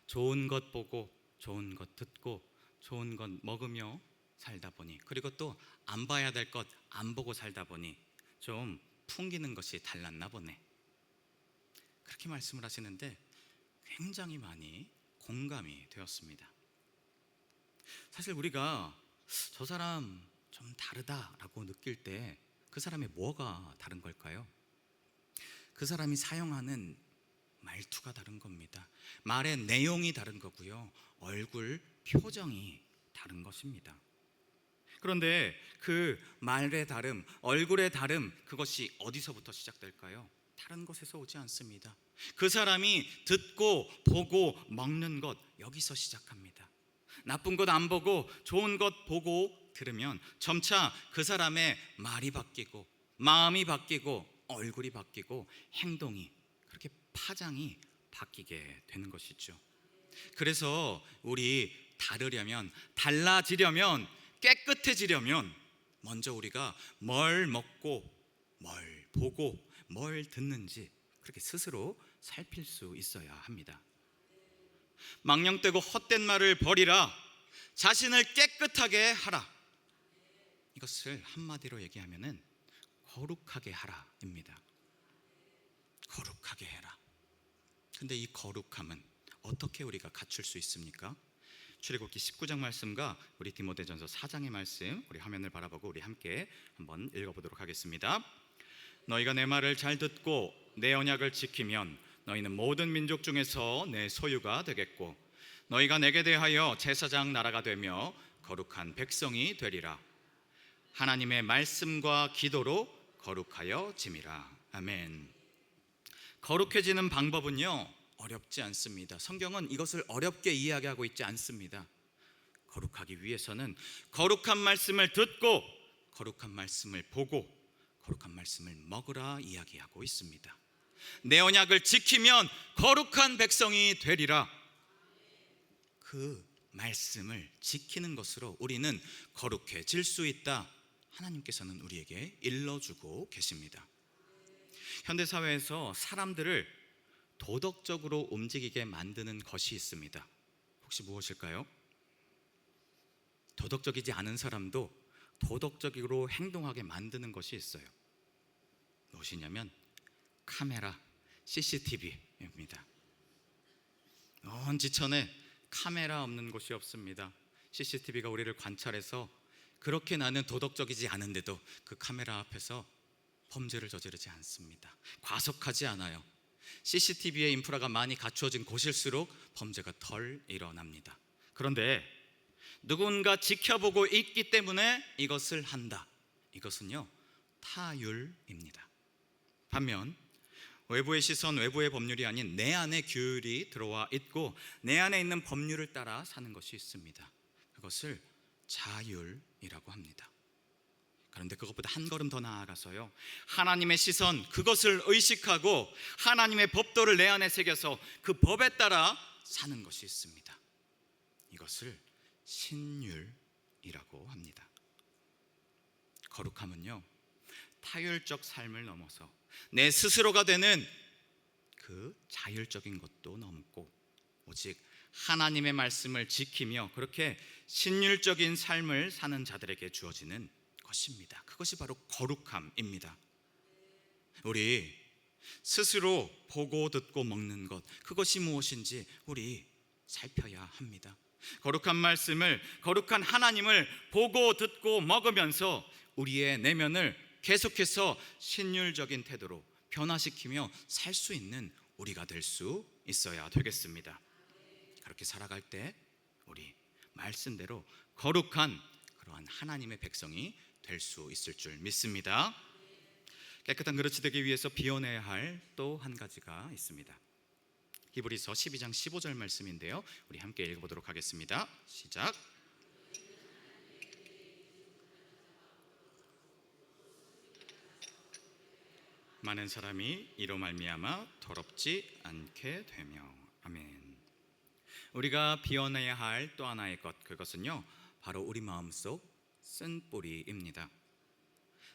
좋은 것 보고 좋은 것 듣고 좋은 것 먹으며 살다 보니, 그리고 또 안 봐야 될 것 안 보고 살다 보니 좀 풍기는 것이 달랐나 보네. 그렇게 말씀을 하시는데 굉장히 많이 공감이 되었습니다. 사실 우리가 저 사람 좀 다르다라고 느낄 때 그 사람의 뭐가 다른 걸까요? 그 사람이 사용하는 말투가 다른 겁니다. 말의 내용이 다른 거고요, 얼굴 표정이 다른 것입니다. 그런데 그 말의 다름, 얼굴의 다름, 그것이 어디서부터 시작될까요? 다른 곳에서 오지 않습니다. 그 사람이 듣고 보고 먹는 것, 여기서 시작합니다. 나쁜 것 안 보고 좋은 것 보고 들으면 점차 그 사람의 말이 바뀌고 마음이 바뀌고 얼굴이 바뀌고 행동이, 그렇게 파장이 바뀌게 되는 것이죠. 그래서 우리 다르려면, 달라지려면, 깨끗해지려면 먼저 우리가 뭘 먹고 뭘 보고 뭘 듣는지 그렇게 스스로 살필 수 있어야 합니다. 망령되고 헛된 말을 버리라, 자신을 깨끗하게 하라. 이것을 한마디로 얘기하면은 거룩하게 하라입니다. 거룩하게 해라. 근데 이 거룩함은 어떻게 우리가 갖출 수 있습니까? 출애굽기 19장 말씀과 우리 디모데전서 4장의 말씀, 우리 화면을 바라보고 우리 함께 한번 읽어보도록 하겠습니다. 너희가 내 말을 잘 듣고 내 언약을 지키면 너희는 모든 민족 중에서 내 소유가 되겠고, 너희가 내게 대하여 제사장 나라가 되며 거룩한 백성이 되리라. 하나님의 말씀과 기도로 거룩하여 짐이라. 아멘. 거룩해지는 방법은요, 어렵지 않습니다. 성경은 이것을 어렵게 이야기하고 있지 않습니다. 거룩하기 위해서는 거룩한 말씀을 듣고 거룩한 말씀을 보고 거룩한 말씀을 먹으라 이야기하고 있습니다. 내 언약을 지키면 거룩한 백성이 되리라. 그 말씀을 지키는 것으로 우리는 거룩해질 수 있다, 하나님께서는 우리에게 일러주고 계십니다. 현대사회에서 사람들을 도덕적으로 움직이게 만드는 것이 있습니다. 혹시 무엇일까요? 도덕적이지 않은 사람도 도덕적으로 행동하게 만드는 것이 있어요. 무엇이냐면 카메라, CCTV입니다. 온 지천에 카메라 없는 곳이 없습니다. CCTV가 우리를 관찰해서 그렇게 나는 도덕적이지 않은데도 그 카메라 앞에서 범죄를 저지르지 않습니다. 과속하지 않아요. CCTV의 인프라가 많이 갖추어진 곳일수록 범죄가 덜 일어납니다. 그런데 누군가 지켜보고 있기 때문에 이것을 한다. 이것은요, 타율입니다. 반면 외부의 시선, 외부의 법률이 아닌 내 안에 규율이 들어와 있고 내 안에 있는 법률을 따라 사는 것이 있습니다. 그것을 자율이라고 합니다. 그런데 그것보다 한 걸음 더 나아가서요, 하나님의 시선, 그것을 의식하고 하나님의 법도를 내 안에 새겨서 그 법에 따라 사는 것이 있습니다. 이것을 신율이라고 합니다. 거룩함은요, 타율적 삶을 넘어서 내 스스로가 되는 그 자율적인 것도 넘고 오직 하나님의 말씀을 지키며 그렇게 신율적인 삶을 사는 자들에게 주어지는 것입니다. 그것이 바로 거룩함입니다. 우리 스스로 보고 듣고 먹는 것, 그것이 무엇인지 우리 살펴야 합니다. 거룩한 말씀을, 거룩한 하나님을 보고 듣고 먹으면서 우리의 내면을 계속해서 신율적인 태도로 변화시키며 살 수 있는 우리가 될 수 있어야 되겠습니다. 그렇게 살아갈 때 우리 말씀대로 거룩한 그러한 하나님의 백성이 될 수 있을 줄 믿습니다. 깨끗한 그릇이 되기 위해서 비워내야 할 또 한 가지가 있습니다. 히브리서 12장 15절 말씀인데요, 우리 함께 읽어보도록 하겠습니다. 시작. 많은 사람이 이로 말미암아 더럽지 않게 되며. 아멘. 우리가 비워내야 할 또 하나의 것, 그것은요 바로 우리 마음속 쓴뿌리입니다.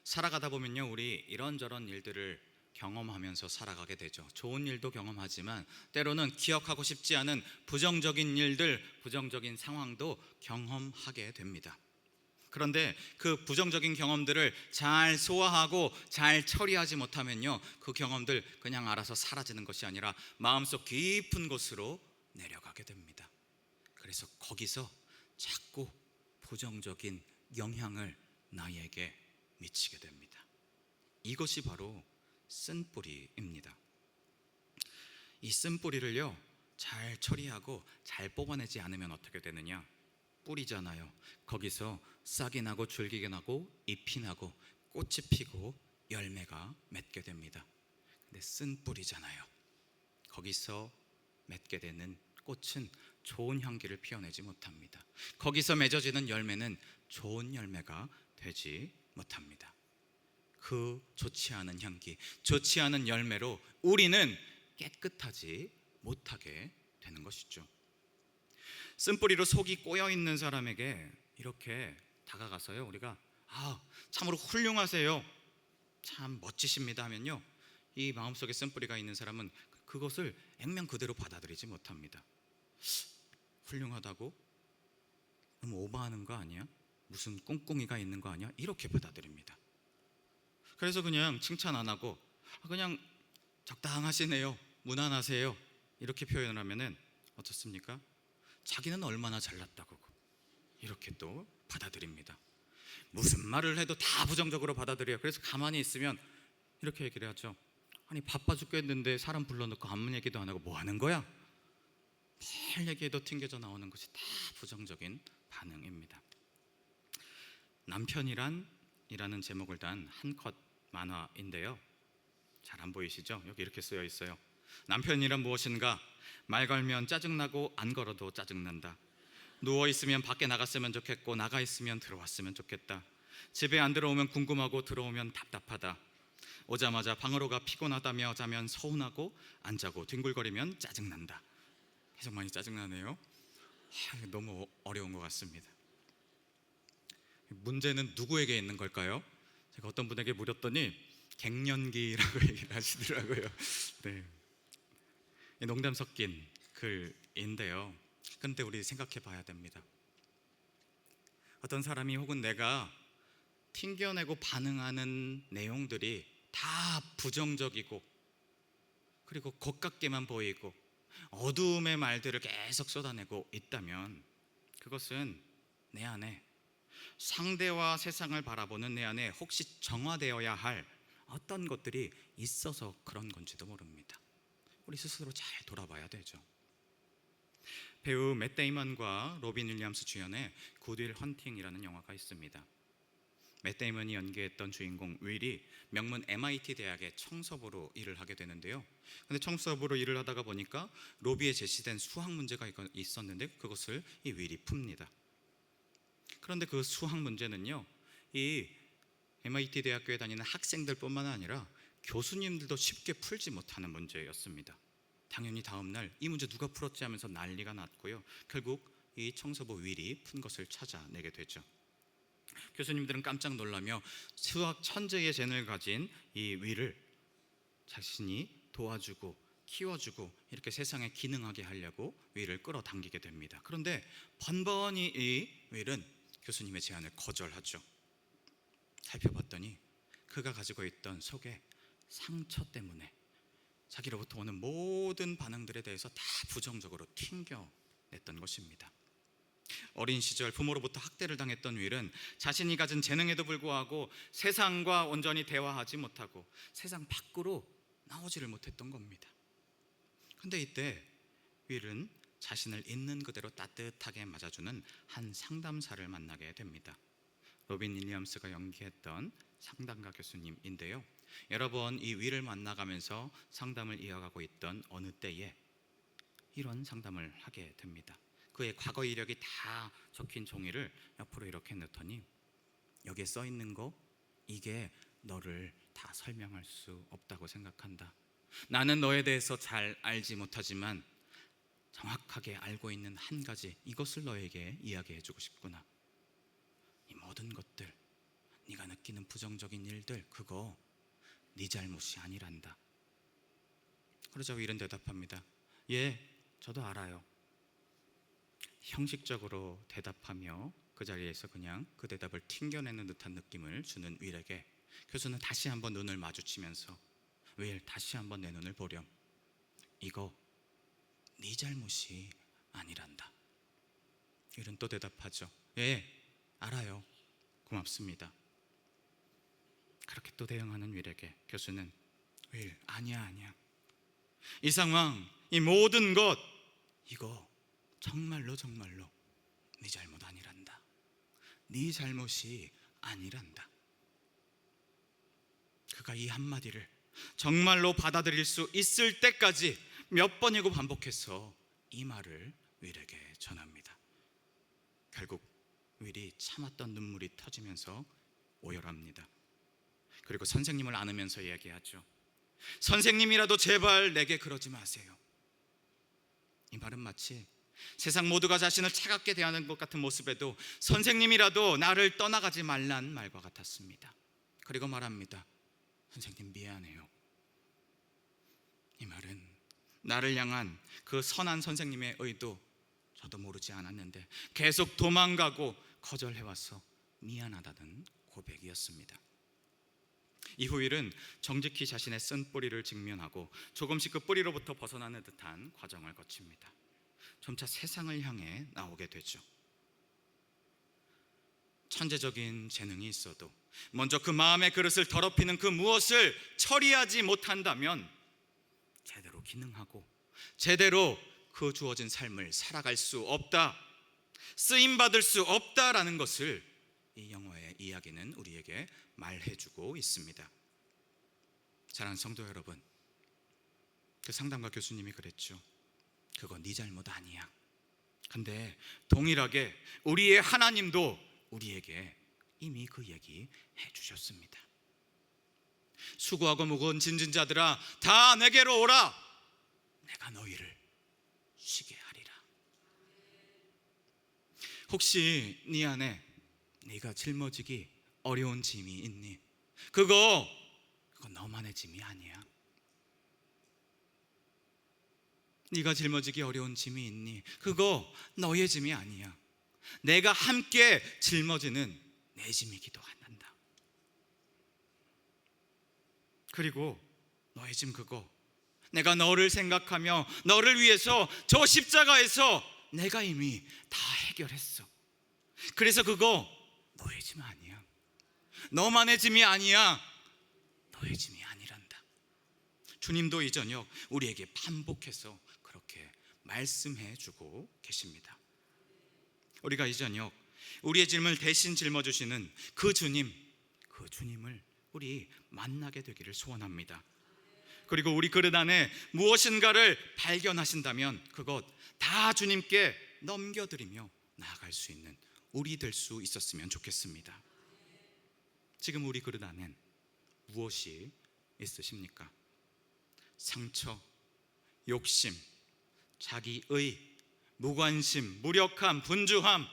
살아가다 보면요 우리 이런저런 일들을 경험하면서 살아가게 되죠. 좋은 일도 경험하지만 때로는 기억하고 싶지 않은 부정적인 일들, 부정적인 상황도 경험하게 됩니다. 그런데 그 부정적인 경험들을 잘 소화하고 잘 처리하지 못하면요 그 경험들 그냥 알아서 사라지는 것이 아니라 마음속 깊은 곳으로 내려가게 됩니다. 그래서 거기서 자꾸 부정적인 영향을 나에게 미치게 됩니다. 이것이 바로 쓴뿌리입니다. 이 쓴뿌리를요 잘 처리하고 잘 뽑아내지 않으면 어떻게 되느냐? 뿌리잖아요. 거기서 싹이 나고 줄기가 나고 잎이 나고 꽃이 피고 열매가 맺게 됩니다. 근데 쓴뿌리잖아요. 거기서 맺게 되는 꽃은 좋은 향기를 피워내지 못합니다. 거기서 맺어지는 열매는 좋은 열매가 되지 못합니다. 그 좋지 않은 향기, 좋지 않은 열매로 우리는 깨끗하지 못하게 되는 것이죠. 쓴뿌리로 속이 꼬여있는 사람에게 이렇게 다가가서요 우리가 참으로 훌륭하세요, 참 멋지십니다 하면요 이 마음속에 쓴뿌리가 있는 사람은 그것을 액면 그대로 받아들이지 못합니다. 훌륭하다고? 너무 오버하는 거 아니야? 무슨 꿍꿍이가 있는 거 아니야? 이렇게 받아들입니다. 그래서 그냥 칭찬 안 하고 그냥 적당하시네요, 무난하세요 이렇게 표현을 하면은 어떻습니까? 자기는 얼마나 잘났다고 이렇게 또 받아들입니다. 무슨 말을 해도 다 부정적으로 받아들여요. 그래서 가만히 있으면 이렇게 얘기를 하죠. 아니 바빠 죽겠는데 사람 불러놓고 아무 얘기도 안 하고 뭐 하는 거야? 뭘 얘기해도 튕겨져 나오는 것이 다 부정적인 반응입니다. 남편이란이라는 제목을 단 한 컷 만화인데요, 잘 안 보이시죠? 여기 이렇게 쓰여 있어요. 남편이란 무엇인가? 말 걸면 짜증나고 안 걸어도 짜증난다. 누워있으면 밖에 나갔으면 좋겠고 나가 있으면 들어왔으면 좋겠다. 집에 안 들어오면 궁금하고 들어오면 답답하다. 오자마자 방으로 가 피곤하다며 자면 서운하고 안 자고 뒹굴거리면 짜증난다. 계속 많이 짜증나네요. 너무 어려운 것 같습니다. 문제는 누구에게 있는 걸까요? 제가 어떤 분에게 물었더니 갱년기라고 얘기를 하시더라고요. 네. 농담 섞인 글인데요, 그런데 우리 생각해 봐야 됩니다. 어떤 사람이 혹은 내가 튕겨내고 반응하는 내용들이 다 부정적이고 그리고 겉같게만 보이고 어두움의 말들을 계속 쏟아내고 있다면 그것은 내 안에 상대와 세상을 바라보는 내 안에 혹시 정화되어야 할 어떤 것들이 있어서 그런 건지도 모릅니다. 우리 스스로 잘 돌아봐야 되죠. 배우 맷 데이먼과 로빈 윌리엄스 주연의 굿 윌 헌팅이라는 영화가 있습니다. 맷 데이먼이 연기했던 주인공 윌이 명문 MIT 대학의 청소부로 일을 하게 되는데요. 근데 청소부로 일을 하다가 보니까 로비에 제시된 수학 문제가 있었는데 그것을 이 윌이 풉니다. 그런데 그 수학 문제는요, 이 MIT 대학교에 다니는 학생들뿐만 아니라 교수님들도 쉽게 풀지 못하는 문제였습니다. 당연히 다음날 이 문제 누가 풀었지 하면서 난리가 났고요. 결국 이 청소부 윌이 푼 것을 찾아내게 되죠. 교수님들은 깜짝 놀라며 수학 천재의 재능을 가진 이 윌을 자신이 도와주고 키워주고 이렇게 세상에 기능하게 하려고 윌을 끌어당기게 됩니다. 그런데 번번이 이 윌은 교수님의 제안을 거절하죠. 살펴봤더니 그가 가지고 있던 속에 상처 때문에 자기로부터 오는 모든 반응들에 대해서 다 부정적으로 튕겨냈던 것입니다. 어린 시절 부모로부터 학대를 당했던 윌은 자신이 가진 재능에도 불구하고 세상과 온전히 대화하지 못하고 세상 밖으로 나오지를 못했던 겁니다. 근데 이때 윌은 자신을 있는 그대로 따뜻하게 맞아주는 한 상담사를 만나게 됩니다. 로빈 윌리엄스가 연기했던 상담가 교수님인데요. 여러 번 이 윌을 만나가면서 상담을 이어가고 있던 어느 때에 이런 상담을 하게 됩니다. 그의 과거 이력이 다 적힌 종이를 옆으로 이렇게 넣더니 여기에 써 있는 거, 이게 너를 다 설명할 수 없다고 생각한다. 나는 너에 대해서 잘 알지 못하지만 정확하게 알고 있는 한 가지, 이것을 너에게 이야기해주고 싶구나. 이 모든 것들, 네가 느끼는 부정적인 일들, 그거 네 잘못이 아니란다. 그러자 윌은 대답합니다. 예, 저도 알아요. 형식적으로 대답하며 그 자리에서 그냥 그 대답을 튕겨내는 듯한 느낌을 주는 윌에게 교수는 다시 한번 눈을 마주치면서 윌, 다시 한번 내 눈을 보렴. 이거 네 잘못이 아니란다. 윌은 또 대답하죠. 예, 알아요. 고맙습니다. 그렇게 또 대응하는 윌에게 교수는 윌, 아니야. 이 상황, 이 모든 것, 이거 정말로 네 잘못 아니란다. 네 잘못이 아니란다. 그가 이 한마디를 정말로 받아들일 수 있을 때까지 몇 번이고 반복해서 이 말을 윌에게 전합니다. 결국 윌이 참았던 눈물이 터지면서 오열합니다. 그리고 선생님을 안으면서 이야기하죠. 선생님이라도 제발 내게 그러지 마세요. 이 말은 마치 세상 모두가 자신을 차갑게 대하는 것 같은 모습에도 선생님이라도 나를 떠나가지 말란 말과 같았습니다. 그리고 말합니다. 선생님 미안해요. 이 말은 나를 향한 그 선한 선생님의 의도 저도 모르지 않았는데 계속 도망가고 거절해와서 미안하다는 고백이었습니다. 이후 윌은 정직히 자신의 쓴 뿌리를 직면하고 조금씩 그 뿌리로부터 벗어나는 듯한 과정을 거칩니다. 점차 세상을 향해 나오게 되죠. 천재적인 재능이 있어도 먼저 그 마음의 그릇을 더럽히는 그 무엇을 처리하지 못한다면 제대로 기능하고 제대로 그 주어진 삶을 살아갈 수 없다, 쓰임받을 수 없다라는 것을 이 영화의 이야기는 우리에게 말해주고 있습니다. 사랑하는 성도 여러분, 그 상담가 교수님이 그랬죠. 그거 네 잘못 아니야. 근데 동일하게 우리의 하나님도 우리에게 이미 그 얘기 해주셨습니다. 수고하고 무거운 짐진 자들아 다 내게로 오라. 내가 너희를 쉬게 하리라. 혹시 네 안에 네가 짊어지기 어려운 짐이 있니? 그거 너만의 짐이 아니야. 네가 짊어지기 어려운 짐이 있니? 그거 너의 짐이 아니야. 내가 함께 짊어지는 내 짐이기도 한다. 그리고 너의 짐 그거 내가 너를 생각하며 너를 위해서 저 십자가에서 내가 이미 다 해결했어. 그래서 그거 너의 짐 아니야. 너만의 짐이 아니야. 너의 짐이 아니란다. 주님도 이 저녁 우리에게 반복해서 그렇게 말씀해 주고 계십니다. 우리가 이 저녁 우리의 짐을 대신 짊어주시는 그 주님을 우리 만나게 되기를 소원합니다. 그리고 우리 그릇 안에 무엇인가를 발견하신다면 그것 다 주님께 넘겨드리며 나아갈 수 있는 우리 될 수 있었으면 좋겠습니다. 지금 우리 그릇 안엔 무엇이 있으십니까? 상처, 욕심, 자기의, 무관심, 무력함, 분주함,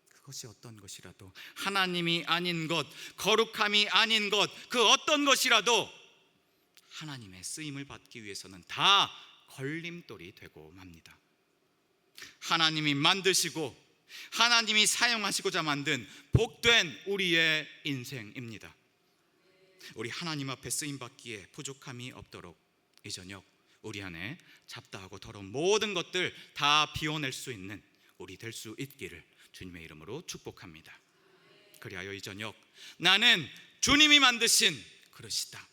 그것이 어떤 것이라도 하나님이 아닌 것, 거룩함이 아닌 것, 그 어떤 것이라도 하나님의 쓰임을 받기 위해서는 다 걸림돌이 되고 맙니다. 하나님이 만드시고 하나님이 사용하시고자 만든 복된 우리의 인생입니다. 우리 하나님 앞에 쓰임 받기에 부족함이 없도록 이 저녁 우리 안에 잡다하고 더러운 모든 것들 다 비워낼 수 있는 우리 될 수 있기를 주님의 이름으로 축복합니다. 그리하여 이 저녁 나는 주님이 만드신 그릇이다,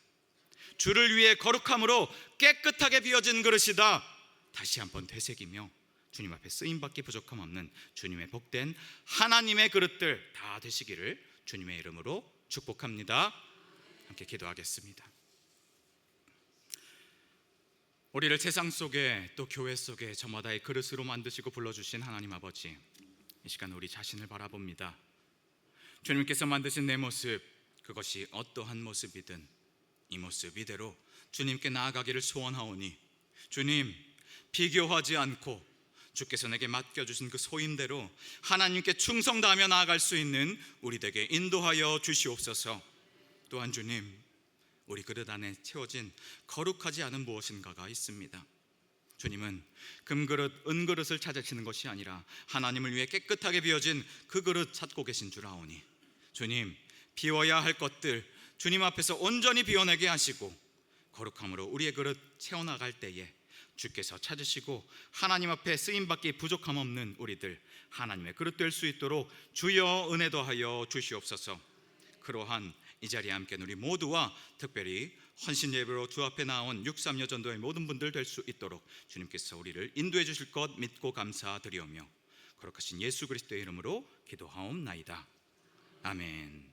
주를 위해 거룩함으로 깨끗하게 비워진 그릇이다, 다시 한번 되새기며 주님 앞에 쓰임받기 부족함 없는 주님의 복된 하나님의 그릇들 다 되시기를 주님의 이름으로 축복합니다. 함께 기도하겠습니다. 우리를 세상 속에 또 교회 속에 저마다의 그릇으로 만드시고 불러주신 하나님 아버지, 이 시간 우리 자신을 바라봅니다. 주님께서 만드신 내 모습, 그것이 어떠한 모습이든 이 모습 이대로 주님께 나아가기를 소원하오니 주님, 비교하지 않고 주께서 내게 맡겨주신 그 소임대로 하나님께 충성 다하며 나아갈 수 있는 우리 되게 인도하여 주시옵소서. 또한 주님, 우리 그릇 안에 채워진 거룩하지 않은 무엇인가가 있습니다. 주님은 금그릇, 은그릇을 찾으시는 것이 아니라 하나님을 위해 깨끗하게 비워진 그 그릇 찾고 계신 줄 아오니 주님, 비워야 할 것들 주님 앞에서 온전히 비워내게 하시고 거룩함으로 우리의 그릇 채워나갈 때에 주께서 찾으시고 하나님 앞에 쓰임받기 부족함 없는 우리들 하나님의 그릇 될 수 있도록 주여 은혜 더하여 주시옵소서. 그러한 이 자리에 함께 우리 모두와 특별히 헌신 예배로 주 앞에 나온 6.3 여전도의 모든 분들 될 수 있도록 주님께서 우리를 인도해 주실 것 믿고 감사드리오며 거룩하신 예수 그리스도의 이름으로 기도하옵나이다. 아멘.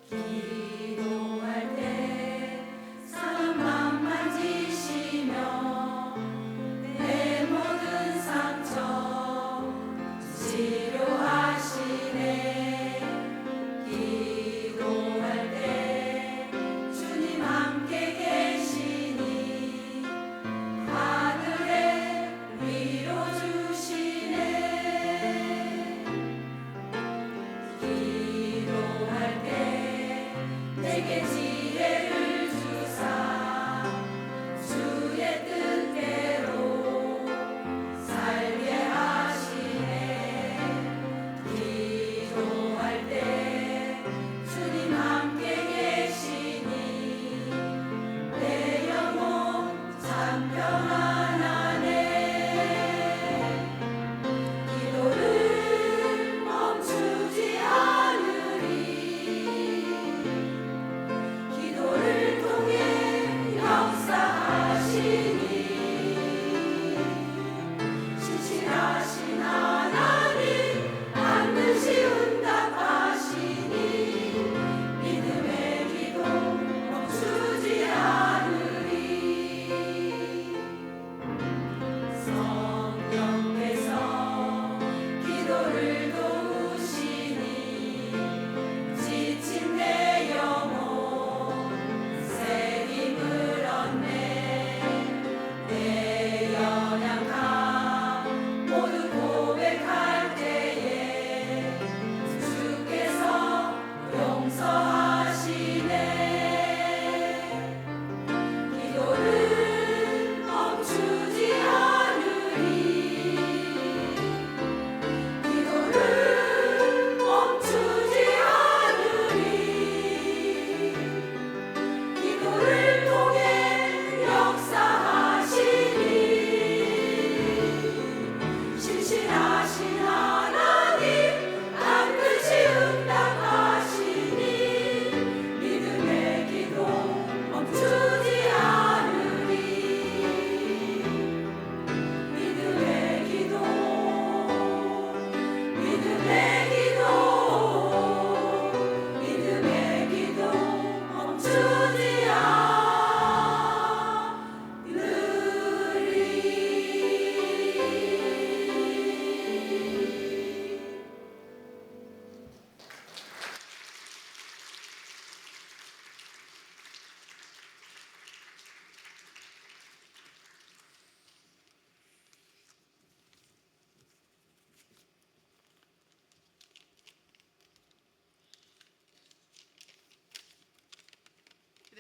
기도할 때 사랑만만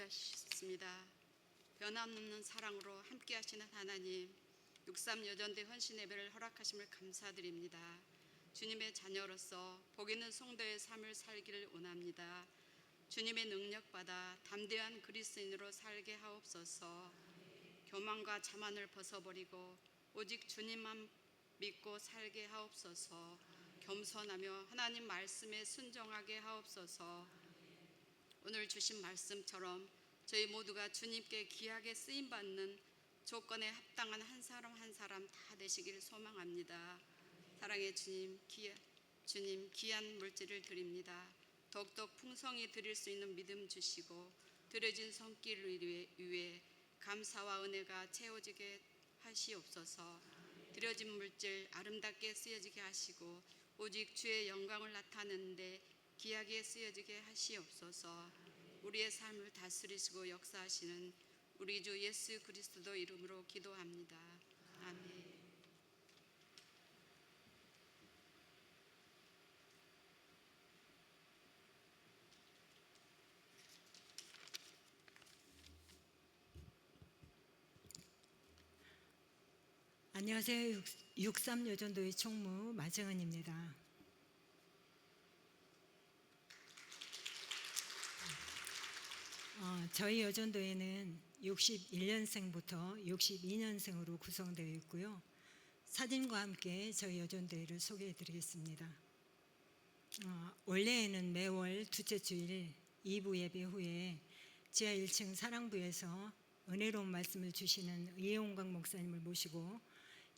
감사하셨습니다. 변함없는 사랑으로 함께 하시는 하나님, 63여전대 헌신 예배를 허락하심을 감사드립니다. 주님의 자녀로서 복 있는 성도의 삶을 살기를 원합니다. 주님의 능력받아 담대한 그리스도인으로 살게 하옵소서. 교만과 자만을 벗어버리고 오직 주님만 믿고 살게 하옵소서. 겸손하며 하나님 말씀에 순종하게 하옵소서. 오늘 주신 말씀처럼 저희 모두가 주님께 귀하게 쓰임받는 조건에 합당한 한 사람 한 사람 다 되시기를 소망합니다. 사랑의 주님 귀한 물질을 드립니다. 더욱더 풍성히 드릴 수 있는 믿음 주시고 드려진 손길을 위해 감사와 은혜가 채워지게 하시옵소서. 드려진 물질 아름답게 쓰여지게 하시고 오직 주의 영광을 나타내는데 귀하게 쓰여지게 하시옵소서. 우리의 삶을 다스리시고 역사하시는 우리 주 예수 그리스도 이름으로 기도합니다. 아멘. 안녕하세요. 63여전도의 총무 마정은입니다. 저희 여전도에는 61년생부터 62년생으로 구성되어 있고요. 사진과 함께 저희 여전도회를 소개해 드리겠습니다. 원래에는 매월 둘째 주일 2부 예배 후에 지하 1층 사랑부에서 은혜로운 말씀을 주시는 이혜홍광 목사님을 모시고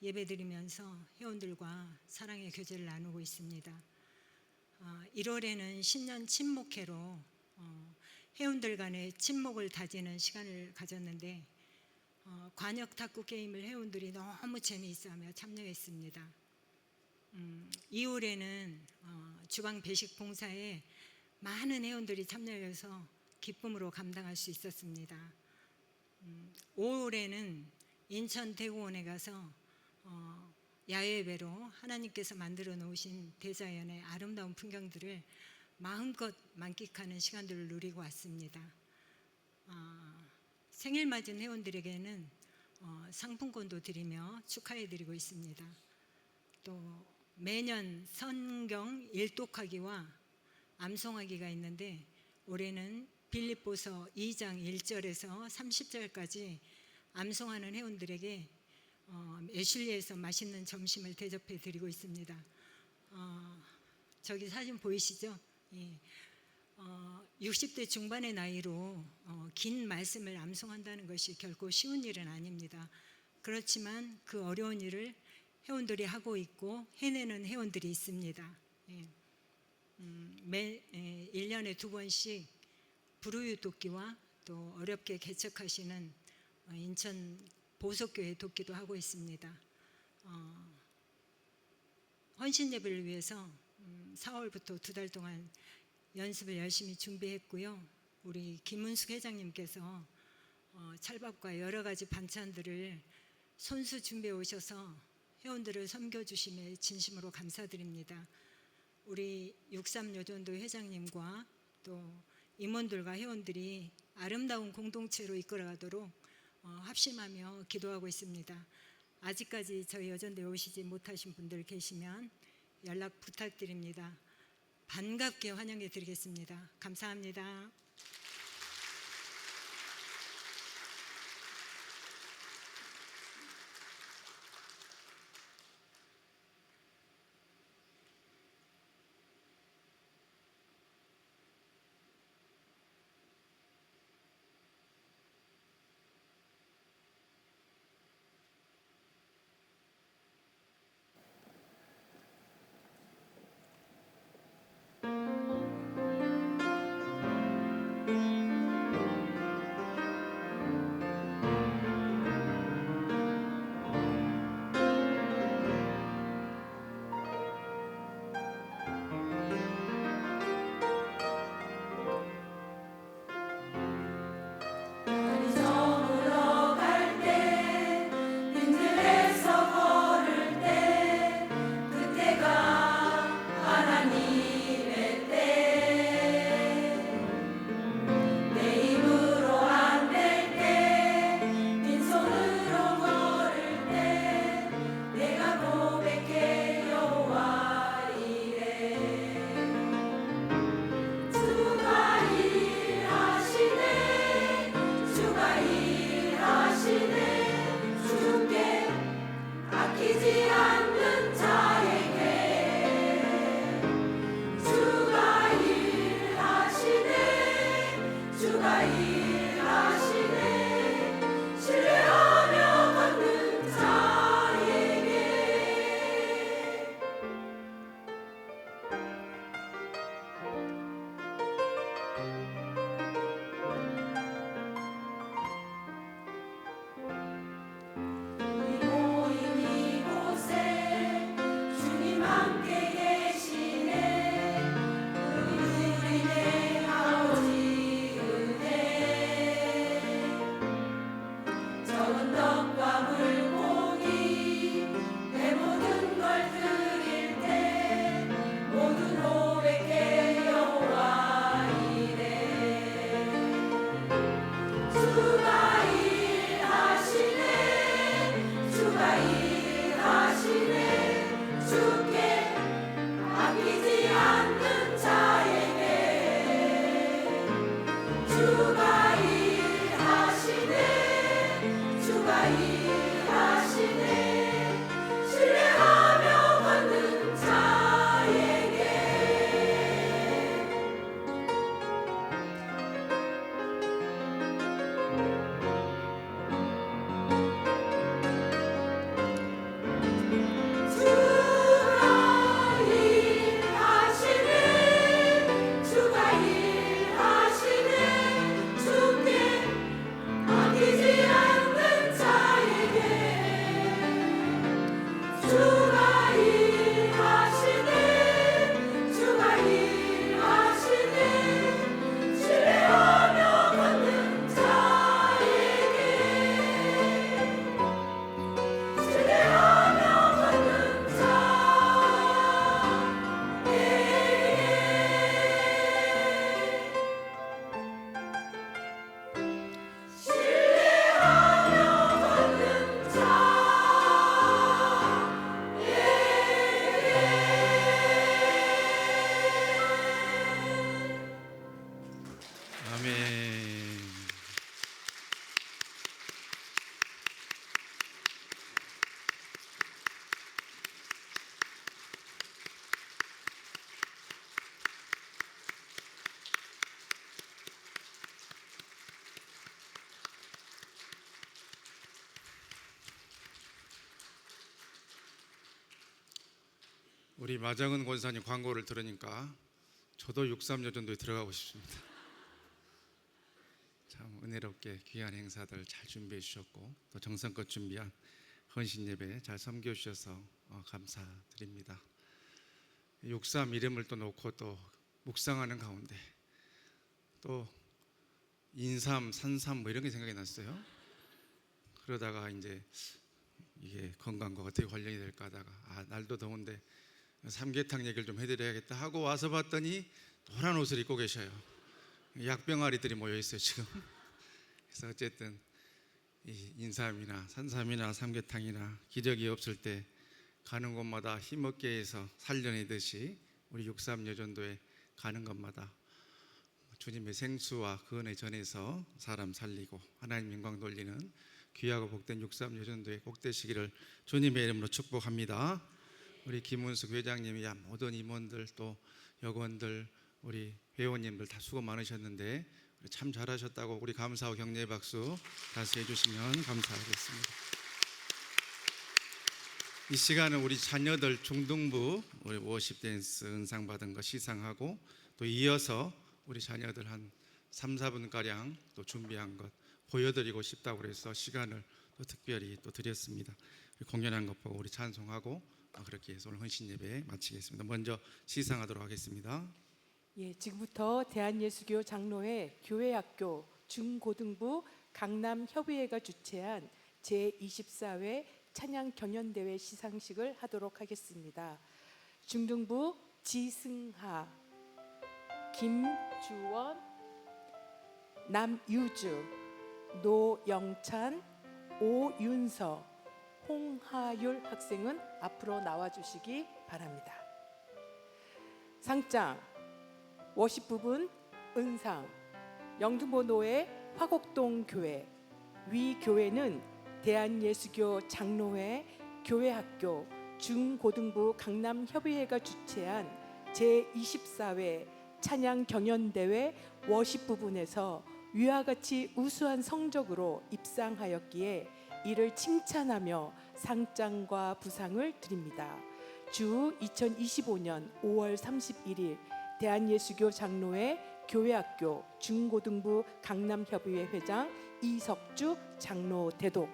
예배드리면서 회원들과 사랑의 교제를 나누고 있습니다. 1월에는 신년 친목회로 회원들 간의 친목을 다지는 시간을 가졌는데 관역 탁구 게임을 회원들이 너무 재미있어하며 참여했습니다. 2월에는 주방 배식 봉사에 많은 회원들이 참여해서 기쁨으로 감당할 수 있었습니다. 5월에는 인천 대구원에 가서 야외배로 하나님께서 만들어 놓으신 대자연의 아름다운 풍경들을 마음껏 만끽하는 시간들을 누리고 왔습니다. 생일 맞은 회원들에게는 상품권도 드리며 축하해 드리고 있습니다. 또 매년 성경 일독하기와 암송하기가 있는데 올해는 빌립보서 2장 1절에서 30절까지 암송하는 회원들에게 애슐리에서 맛있는 점심을 대접해 드리고 있습니다. 저기 사진 보이시죠? 예. 60대 중반의 나이로 긴 말씀을 암송한다는 것이 결코 쉬운 일은 아닙니다. 그렇지만 그 어려운 일을 회원들이 하고 있고 해내는 회원들이 있습니다. 예. 1년에 2번씩 불우유 돕기와 또 어렵게 개척하시는 인천 보석교회 돕기도 하고 있습니다. 헌신 예배를 위해서 4월부터 2달 동안 연습을 열심히 준비했고요. 우리 김은숙 회장님께서 찰밥과 여러 가지 반찬들을 손수 준비해 오셔서 회원들을 섬겨주심에 진심으로 감사드립니다. 우리 63여전도 회장님과 또 임원들과 회원들이 아름다운 공동체로 이끌어가도록 합심하며 기도하고 있습니다. 아직까지 저희 여전도에 오시지 못하신 분들 계시면 연락 부탁드립니다. 반갑게 환영해 드리겠습니다. 감사합니다. 우리 마정은 권사님 광고를 들으니까 저도 63여전도에 들어가고 싶습니다. 참 은혜롭게 귀한 행사들 잘 준비해 주셨고 또 정성껏 준비한 헌신 예배 잘 섬겨 주셔서 감사드립니다. 63 이름을 또 놓고 또 묵상하는 가운데 또 인삼, 산삼 뭐 이런 게 생각이 났어요. 그러다가 이제 이게 건강과 어떻게 관련이 될까 하다가 날도 더운데 삼계탕 얘기를 좀 해드려야겠다 하고 와서 봤더니 노란 옷을 입고 계셔요. 약병아리들이 모여 있어요 지금. 그래서 어쨌든 이 인삼이나 산삼이나 삼계탕이나 기력이 없을 때 가는 곳마다 힘없게 해서 살려내듯이 우리 63여전도에 가는 곳마다 주님의 생수와 그 은혜 전해서 사람 살리고 하나님 영광 돌리는 귀하고 복된 63여전도에 꼭 되시기를 주님의 이름으로 축복합니다. 우리 김은숙 회장님이 모든 임원들 또 여관들 우리 회원님들 다 수고 많으셨는데 참 잘하셨다고 우리 감사하고 격려의 박수 다시 해주시면 감사하겠습니다. 이 시간은 우리 자녀들 중등부 우리 워십 댄스 은상 받은 거 시상하고 또 이어서 우리 자녀들 한 3, 4분가량 또 준비한 것 보여드리고 싶다고 그래서 시간을 또 특별히 또 드렸습니다. 공연한 것 보고 우리 찬송하고 그렇게 해서 오늘 헌신 예배 마치겠습니다. 먼저 시상하도록 하겠습니다. 예, 지금부터 대한예수교 장로회 교회학교 중고등부 강남협의회가 주최한 제24회 찬양 경연대회 시상식을 하도록 하겠습니다. 중등부 지승하, 김주원, 남유주, 노영찬, 오윤서, 홍하율 학생은 앞으로 나와주시기 바랍니다. 상장 워십 부분 은상 영등포노회 화곡동 교회 위 교회는 대한예수교 장로회 교회학교 중고등부 강남협의회가 주최한 제24회 찬양 경연대회 워십 부분에서 위와 같이 우수한 성적으로 입상하였기에 이를 칭찬하며 상장과 부상을 드립니다. 주 2025년 5월 31일 대한예수교 장로회 교회학교 중고등부 강남협의회 회장 이석주 장로 대독.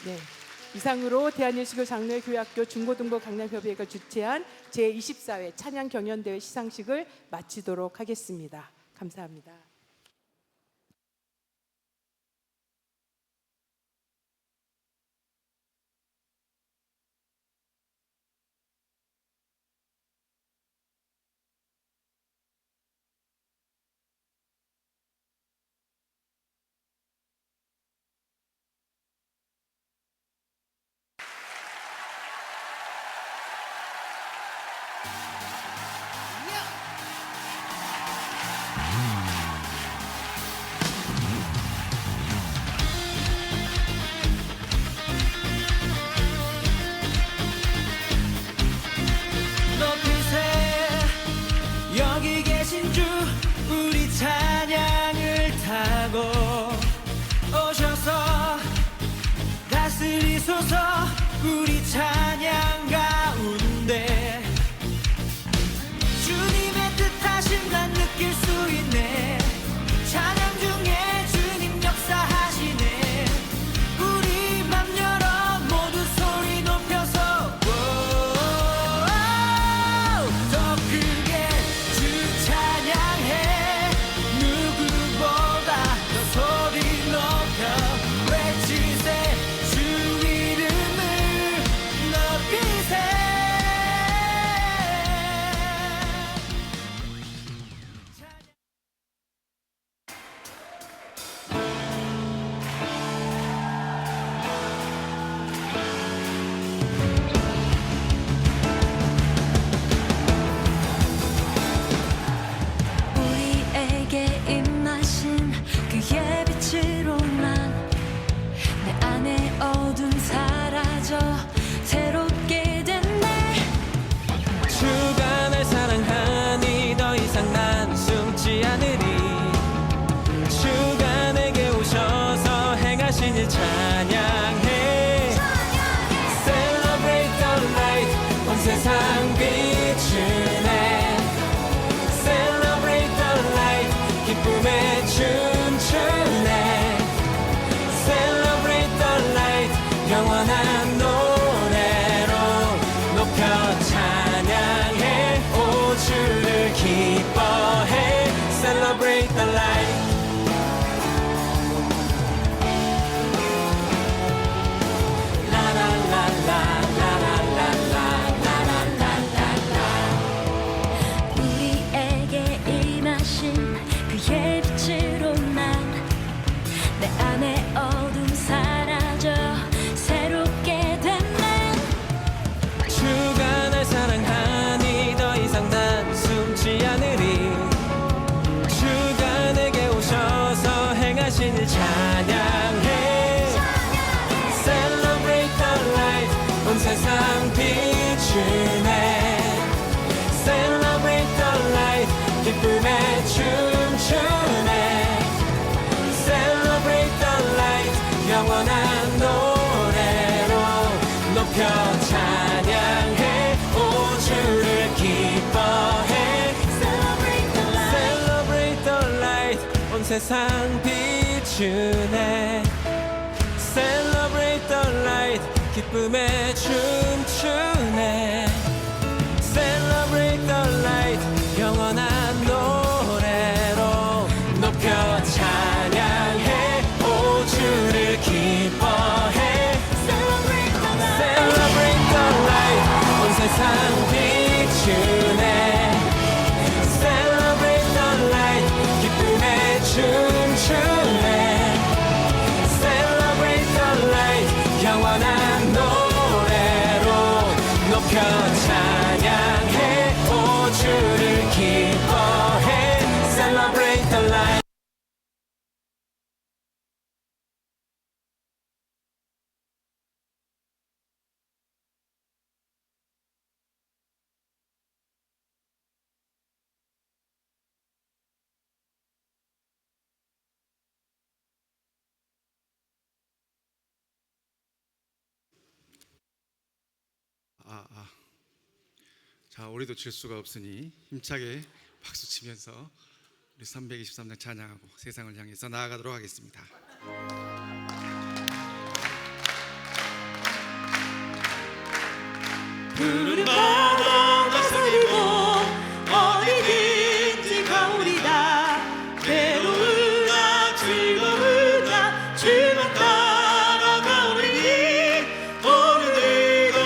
네, 이상으로 대한예수교 장로회 교회학교 중고등부 강남협의회가 주최한 제24회 찬양 경연대회 시상식을 마치도록 하겠습니다. 감사합니다. 여기 계신 주 우리 찬양을 타고 오셔서 다스리소서 우리 찬양 가운데 주님의 뜻하심 난 느낄 수 있네 찬양 중에 주님 역사하시네 우리 맘 열어 모두 소리 높여서 더 크게 주 찬양해 누구보다 더 소리 높여 외치세 주 이름을 높이 세상 비추네 Celebrate the light 기쁨에 춤추네 Celebrate the light 영원한 노래로 높여 찬양해 오 주를 기뻐해 Celebrate the light 우리에게 임하신 그의 빛으로 난 내 안의 어둠 사라져 새롭게 됐네 주가 날 사랑하니 더 이상 난 숨지 않으리 주가 내게 오셔서 행하신 일 찬양해 Celebrate the light 온 세상 비추네 Celebrate the light 기쁨에 춤추네 Celebrate the light 영원한 노래로 높여 찬양해 오 주를 기뻐해 Celebrate the light Celebrate the light 온 세상 비추네 Celebrate the light 기쁨에 춤추네 Celebrate the light 영원한 노래로 높여 찬양해 오 주를 기뻐해 Celebrate the light Celebrate the light 온 세상 비추네 Celebrate the light 기쁨에 춤추네 Celebrate the light 영원한 노래로 높여 찬양해 오 주를 기뻐해 Celebrate the light 자, 우리도 질 수가 없으니 힘차게 박수 치면서 우리 323장 찬양하고 세상을 향해서 나아가도록 하겠습니다. 푸른 바다 나서리고 어디든지 가오리다 괴로우나 즐거우나 주만 따라가오리니 어느 누가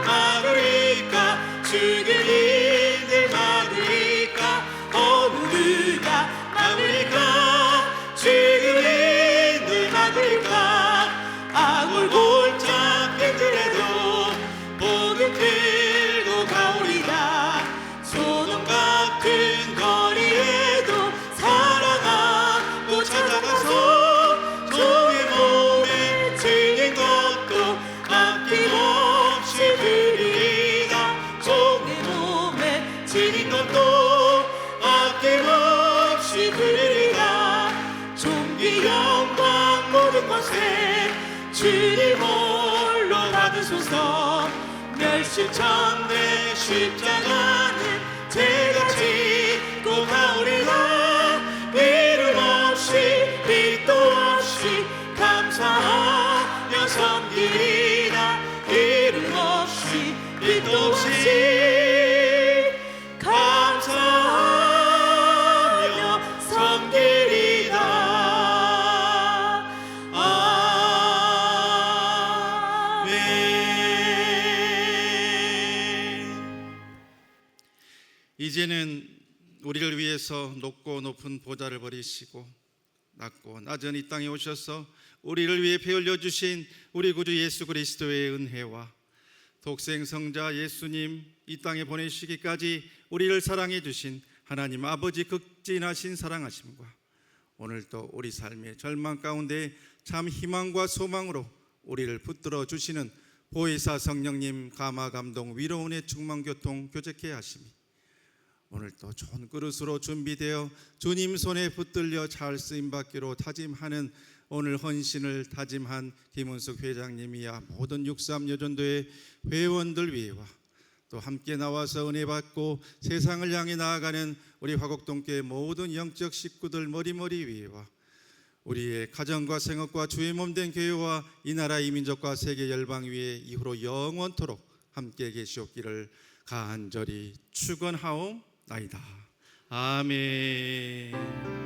막으리까 죽으리들 막으리까 어느 누가 막으리까 죽으리들 막으리까 악을 골짝 팬들에도 복음 들고 가오리다 소돔 같은 거리에도 사랑하고 찾아가서 종의 몸에 질린 것도 아낌없이 드리리다 종의 몸에 질린 것도 아낌없이 드리리다 존귀 영광 모든 것에 주님 홀로 받으소서 멸실천대 십자가는 제가 짓고 가오리라 이름 없이 빛도 없이 감사하며 섬기리라 이름 없이 빛도 없이 감사하며 섬기리라 이제는 우리를 위해서 높고 높은 보좌를 버리시고 낮고 낮은 이 땅에 오셔서 우리를 위해 피 흘려 주신 우리 구주 예수 그리스도의 은혜와 독생 성자 예수님 이 땅에 보내시기까지 우리를 사랑해 주신 하나님 아버지 극진하신 사랑하심과 오늘도 우리 삶의 절망 가운데 참 희망과 소망으로 우리를 붙들어 주시는 보혜사 성령님 감화 감동 위로 은혜 충만 교통 교제케 하심이 오늘도 좋은 그릇으로 준비되어 주님 손에 붙들려 잘 쓰임받기로 다짐하는 오늘 헌신을 다짐한 김은숙 회장님이야 모든 63여전도의 회원들 위에와 또 함께 나와서 은혜 받고 세상을 향해 나아가는 우리 화곡동교회 모든 영적 식구들 머리머리 위에와 우리의 가정과 생업과 주의 몸된 교회와 이 나라 이 민족과 세계 열방 위에 이후로 영원토록 함께 계시옵기를 간절히 축원하옵나이다. 아멘.